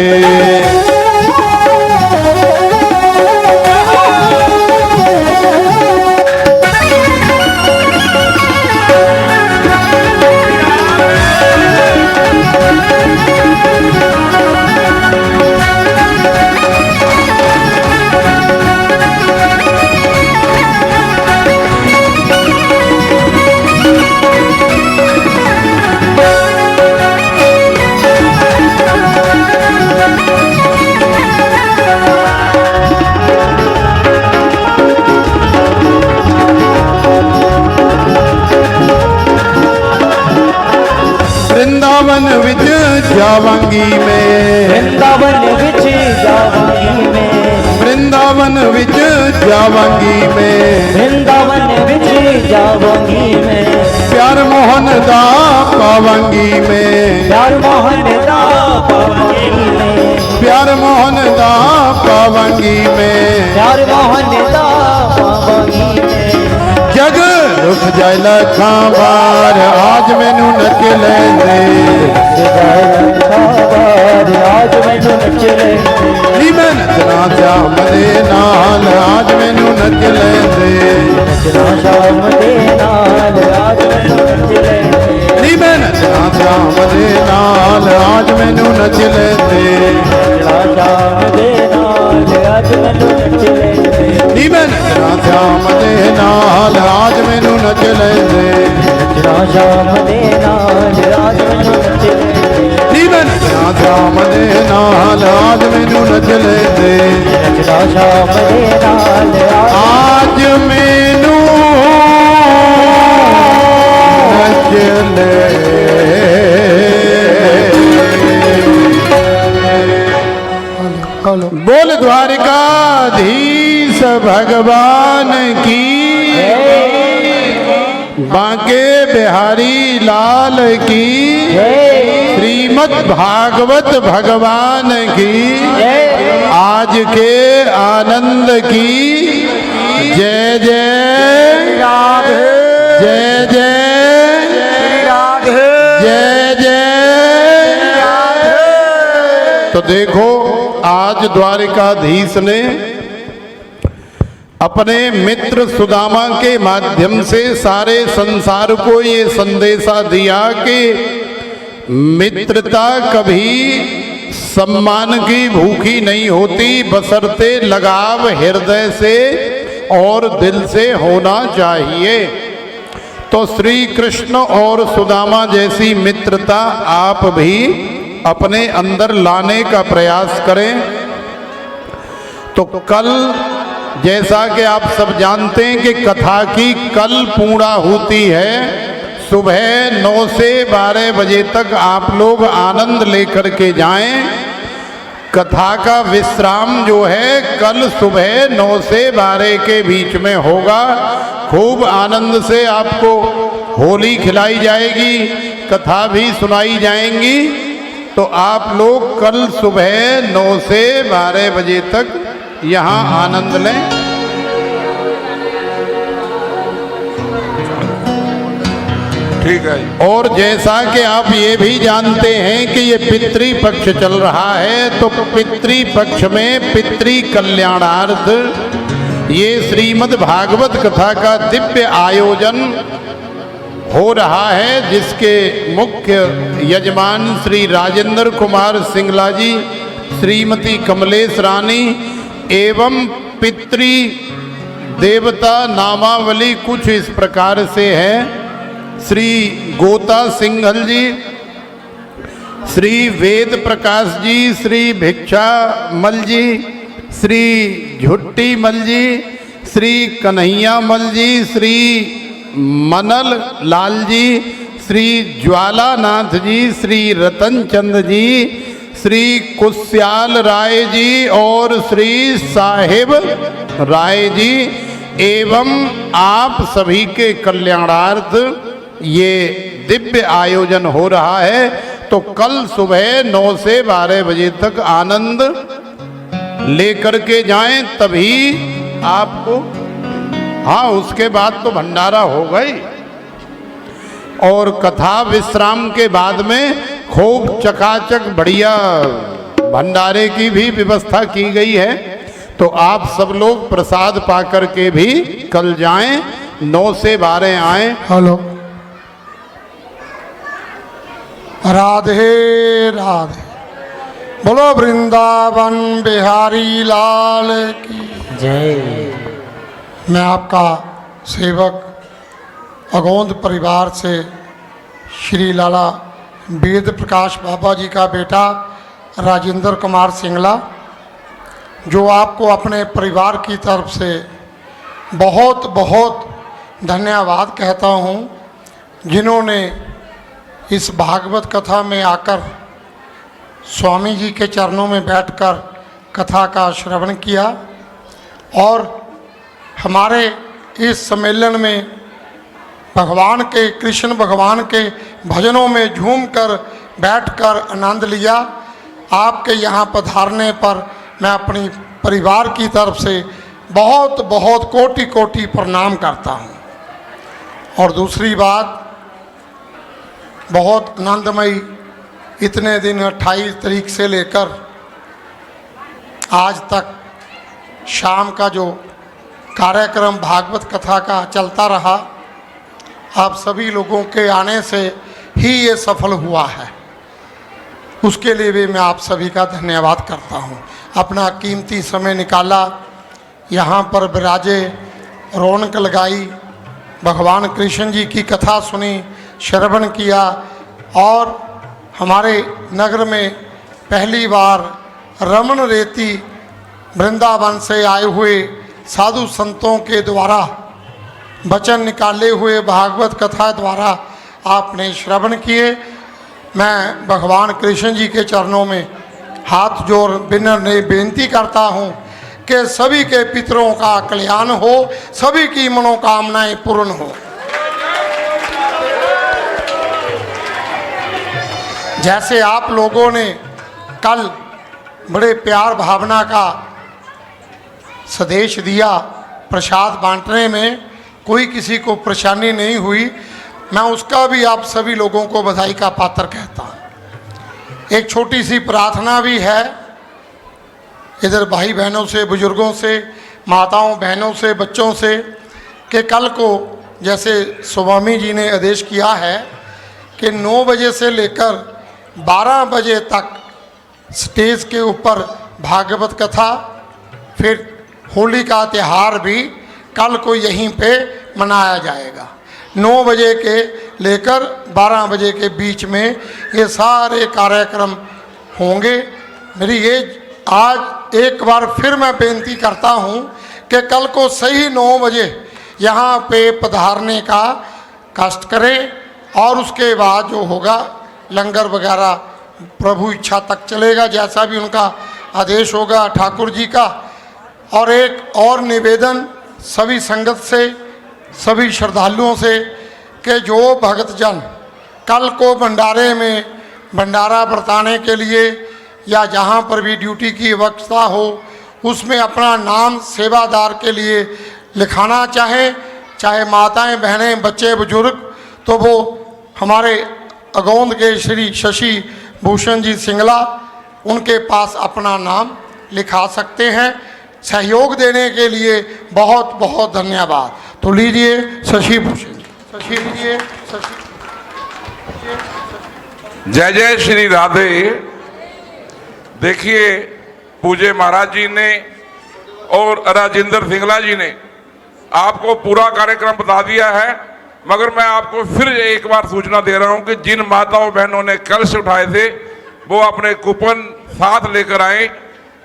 वृंदावन विच जावांगी मैं ਵਰਿੰਦਾਵਨ ਵਿੱਚ ਜਾਵਾਂਗੀ ਮੈਂ वृंदावन विच जावांगी मैं ਵਰਿੰਦਾਵਨ ਵਿੱਚ ਜਾਵਾਂਗੀ ਮੈਂ प्यार मोहन दा पावांगी मैं ਪਿਆਰ ਮੋਹਨ ਦਾ ਪਾਵਾਂਗੀ ਮੈਂ प्यार मोहन दा पावांगी मैं ਪਿਆਰ ਮੋਹਨ ਦਾ ਪਾਵਾਂਗੀ ਮੈਂ जग रुक जाए लखां बार आज मैनू नच लेंदे ਸਜਾਏ ਖਾਬਾਰ ਆਜ ਮੈਨੂੰ ਨੱਚ ਲੈਂਦੇ नी मैं नचना श्याम दे नाल आज मैनू नच लेंदे ਨੱਚਣਾ ਸ਼ਾਮ ਦੇ ਨਾਲ ਆਜ ਮੈਨੂੰ ਨੱਚ ਲੈਂਦੇ नी मैं नचना श्याम दे नाल आज मैनू नच लेंदे ਨੱਚਣਾ ਸ਼ਾਮ ਦੇ ਨਾਲ ਆਜ ਮੈਨੂੰ ਨੱਚ ਲੈਂਦੇ नी मैं नचना श्याम दे नाल आज मैनू नच लेंदे ਨੱਚਣਾ ਸ਼ਾਮ ਦੇ ਨਾਲ ਆਜ ਮੈਨੂੰ ਨੱਚ ਲੈਂਦੇ नी मैं नचना श्याम दे नाल आज मैनू नच लेंदे ਨੱਚਣਾ ਸ਼ਾਮ ਦੇ ਨਾਲ आज मैनू नच ले बोल द्वारिकाधीश भगवान की बांके बिहारी लाल की, श्रीमद् भागवत भगवान की, आज के आनंद की जय जय राधे, जय जय राधे, जय जय राधे। तो देखो आज द्वारिकाधीश ने अपने मित्र सुदामा के माध्यम से सारे संसार को ये संदेशा दिया कि मित्रता कभी सम्मान की भूखी नहीं होती, बशर्ते लगाव हृदय से और दिल से होना चाहिए। तो श्री कृष्ण और सुदामा जैसी मित्रता आप भी अपने अंदर लाने का प्रयास करें। तो कल जैसा कि आप सब जानते हैं कि कथा की कल पूर्णाहुति है, सुबह 9 से 12 बजे तक आप लोग आनंद लेकर के जाएं। कथा का विश्राम जो है कल सुबह 9 से 12 के बीच में होगा। खूब आनंद से आपको होली खिलाई जाएगी, कथा भी सुनाई जाएंगी। तो आप लोग कल सुबह 9 से 12 बजे तक यहाँ आनंद लें। ठीक है। और जैसा कि आप ये भी जानते हैं कि ये पितृपक्ष चल रहा है, तो पितृपक्ष में पितृ कल्याणार्थ ये श्रीमद् भागवत कथा का दिव्य आयोजन हो रहा है, जिसके मुख्य यजमान श्री राजेंद्र कुमार सिंगला जी, श्रीमती कमलेश रानी एवं पितृ देवता नामावली कुछ इस प्रकार से है। श्री गोता सिंघल जी, श्री वेद प्रकाश जी, श्री भिक्षा मल जी, श्री झुट्टी मल जी, श्री कन्हैया मल जी, श्री मनल लाल जी, श्री ज्वालानाथ जी, श्री रतन चंद जी, श्री कुश्याल राय जी और श्री साहिब राय जी एवं आप सभी के कल्याणार्थ ये दिव्य आयोजन हो रहा है। तो कल सुबह 9 से 12 बजे तक आनंद लेकर के जाएं, तभी आपको, हाँ उसके बाद तो भंडारा हो गई और कथा विश्राम के बाद में खूब चकाचक बढ़िया भंडारे की भी व्यवस्था की गई है। तो आप सब लोग प्रसाद पाकर के भी कल जाएं, 9 से 12 आएं। हेलो, राधे राधे, बोलो वृंदावन बिहारी लाल की जय। मैं आपका सेवक अगोंद परिवार से श्री लाला वेद प्रकाश बाबा जी का बेटा राजेंद्र कुमार सिंगला, जो आपको अपने परिवार की तरफ से बहुत बहुत धन्यवाद कहता हूँ, जिन्होंने इस भागवत कथा में आकर स्वामी जी के चरणों में बैठकर कथा का श्रवण किया और हमारे इस सम्मेलन में भगवान के, कृष्ण भगवान के भजनों में झूमकर बैठकर आनंद लिया। आपके यहाँ पधारने पर मैं अपनी परिवार की तरफ से बहुत बहुत कोटि कोटि प्रणाम करता हूँ। और दूसरी बात, बहुत आनंदमयी इतने दिन 28 तारीख से लेकर आज तक शाम का जो कार्यक्रम भागवत कथा का चलता रहा, आप सभी लोगों के आने से ही ये सफल हुआ है। उसके लिए भी मैं आप सभी का धन्यवाद करता हूँ। अपना कीमती समय निकाला, यहाँ पर विराजे, रौनक लगाई, भगवान कृष्ण जी की कथा सुनी, श्रवण किया और हमारे नगर में पहली बार रमन रेती वृंदावन से आए हुए साधु संतों के द्वारा वचन निकाले हुए भागवत कथा द्वारा आपने श्रवण किए। मैं भगवान कृष्ण जी के चरणों में हाथ जोड़ विनम्र बेनती करता हूँ कि सभी के पितरों का कल्याण हो, सभी की मनोकामनाएं पूर्ण हो। जैसे आप लोगों ने कल बड़े प्यार भावना का संदेश दिया, प्रसाद बांटने में कोई किसी को परेशानी नहीं हुई, मैं उसका भी आप सभी लोगों को बधाई का पात्र कहता हूँ। एक छोटी सी प्रार्थना भी है इधर भाई बहनों से, बुजुर्गों से, माताओं बहनों से, बच्चों से, कि कल को जैसे स्वामी जी ने आदेश किया है कि 9 बजे से लेकर 12 बजे तक स्टेज के ऊपर भागवत कथा, फिर होली का त्यौहार भी कल को यहीं पे मनाया जाएगा। 9 बजे के लेकर 12 बजे के बीच में ये सारे कार्यक्रम होंगे। मेरी ये आज एक बार फिर मैं बेनती करता हूँ कि कल को सही 9 बजे यहाँ पे पधारने का कष्ट करें, और उसके बाद जो होगा लंगर वगैरह प्रभु इच्छा तक चलेगा, जैसा भी उनका आदेश होगा ठाकुर जी का। और एक और निवेदन सभी संगत से, सभी श्रद्धालुओं से, कि जो भक्तजन कल को भंडारे में भंडारा बरताने के लिए या जहाँ पर भी ड्यूटी की व्यवस्था हो उसमें अपना नाम सेवादार के लिए लिखाना चाहें, चाहे माताएं, बहनें, बच्चे, बुजुर्ग, तो वो हमारे अगौंद के श्री शशि भूषण जी सिंगला, उनके पास अपना नाम लिखा सकते हैं। सहयोग देने के लिए बहुत बहुत धन्यवाद। तो लीजिए शशि भूषण जी, शशि लीजिए, शशि। जय जय श्री राधे। देखिए, पूज्य महाराज जी ने और राजेंद्र सिंगला जी ने आपको पूरा कार्यक्रम बता दिया है, मगर मैं आपको फिर एक बार सूचना दे रहा हूं कि जिन माताओं बहनों ने कलश उठाए थे वो अपने कूपन साथ लेकर आए।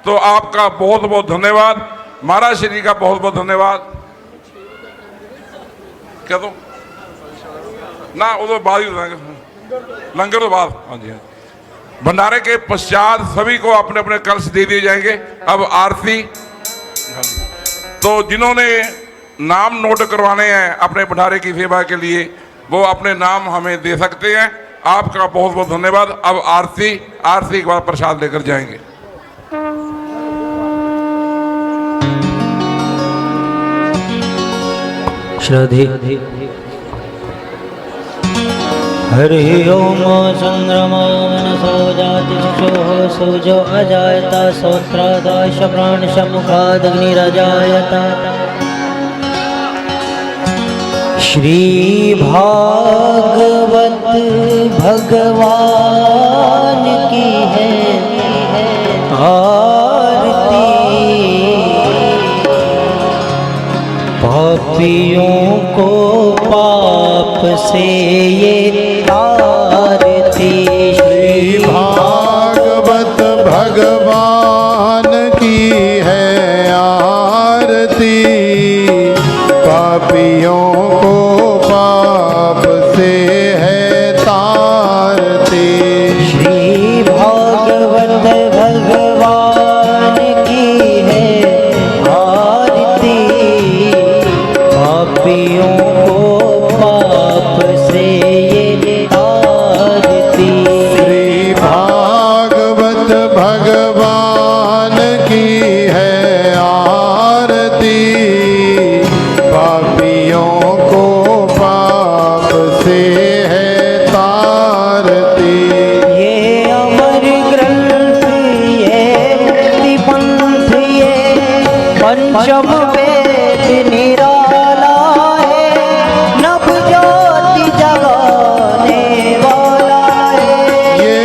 तो आपका बहुत बहुत धन्यवाद, महाराज श्री का बहुत बहुत धन्यवाद। क्या तो ना वो तो बाद ही लंगर तो बाद। हाँ जी, भंडारे के पश्चात सभी को अपने अपने कलश दे दिए जाएंगे। अब आरती, तो जिन्होंने नाम नोट करवाने हैं अपने भंडारे की सेवा के लिए वो अपने नाम हमें दे सकते हैं। आपका बहुत बहुत धन्यवाद। अब आरती के बाद प्रसाद लेकर जाएंगे। श्रद्धे हरि ओम चंद्रमा मनसो जाति शिशोः सूर्यो अजायता सोत्रादाश प्राण समुखादग्निरजायता। श्री भागवत भगवान की है आरती, पापियों को पाप से ये आरती। श्री भागवत भगवान की है आरती, पापियों को पाप से है तारती। श्री भागवत भगवान की है आरती, पापियों को पाप से ये आरती। श्री भागवत भगवान की है आरती, पापियों को पाप से है तारती। ये अमर ग्रंथ, ये मुक्ति पंथ, ये पंचम वेद निराला है, नव ज्योति जगाने वाला है। ये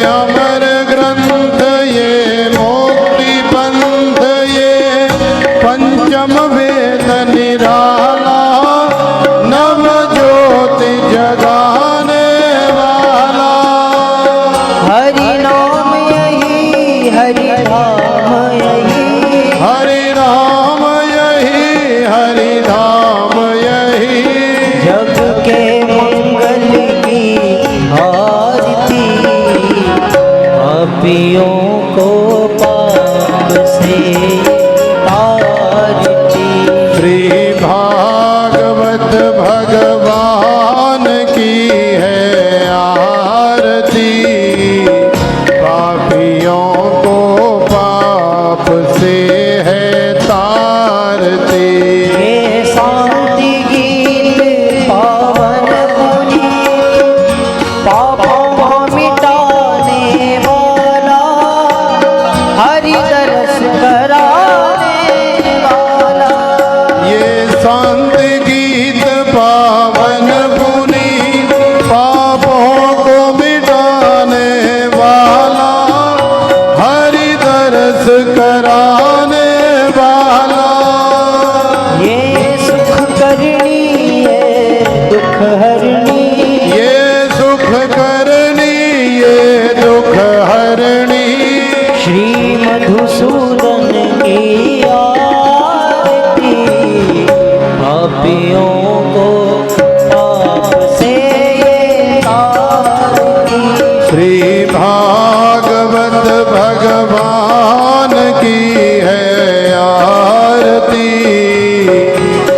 अमर ग्रंथ, ये मुक्ति पंथ, ये पंचम वेद निराला, नव ज्योति जगाने वाला। हरि नाम यही, हरि धाम यही, हरि राम यही, हरि धाम यही, जग के मंगल की आरती, पापियों को पाप से तारती। श्री भागवत भगवान की है आरती, शांति गीत पावन पुनीत पापों को मिटाने वाला हरि दरस कराने वाला। ये सुख करनी ये दुख हरनी, ये सुख करनी ये दुख हरणी। श्री मधुसूदन की आरती पापियों को पाप से ये तारती। श्री भागवत भगवान की है आरती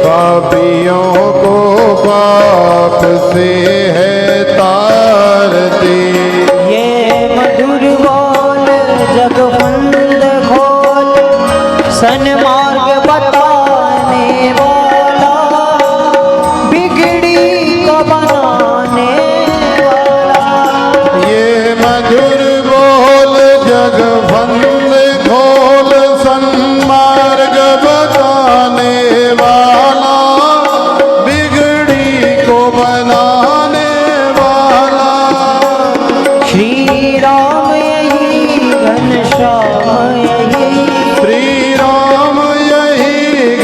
पापियों को पाप से है तारती। ये मधुर बोल जगवंद खोल सन्मार्ग बताने वाला बिगड़ी को बनाने वाला। ये मधुर बोल जगवंद खोल सन्मार्ग बताने वाला बिगड़ी को बनाने वाला। श्री राम यही घनश्याम यही, श्री राम यही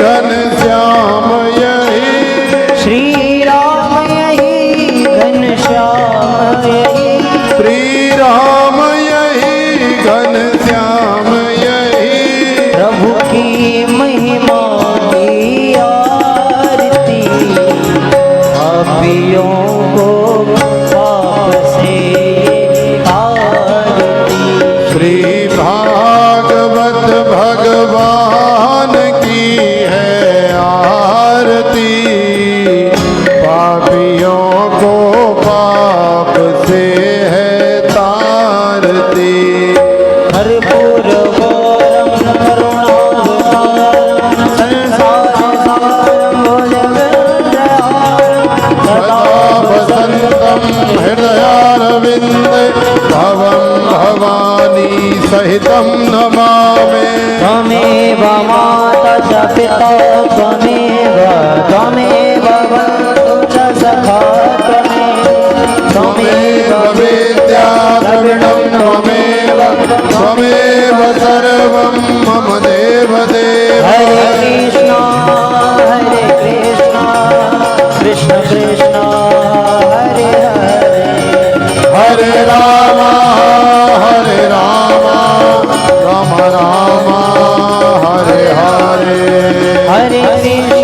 घनश्याम यही। श्री राम यही घनश्याम यही, श्री राम यही घनश्याम यही। प्रभु की महिमा की आरती पापियों को पाप से तारती। श्री भागवत भगवान की है आरती पापियों को पाप से है तारती। कर्पूरगौरं करुणावतारं संसारसारं भुजगेन्द्रहारं सदा वसन्तं हृदयारविन्दे भवं भवानी सहितं नमामि। त्वमेव माता च पिता त्वमेव बन्धु च सखा त्वमेव विद्या द्रविणं त्वमेव सर्वं मम देवदेव। हरे कृष्ण कृष्ण कृष्ण हरे हरे, हरे राम राम राम हरे हरे। हरे कृष्ण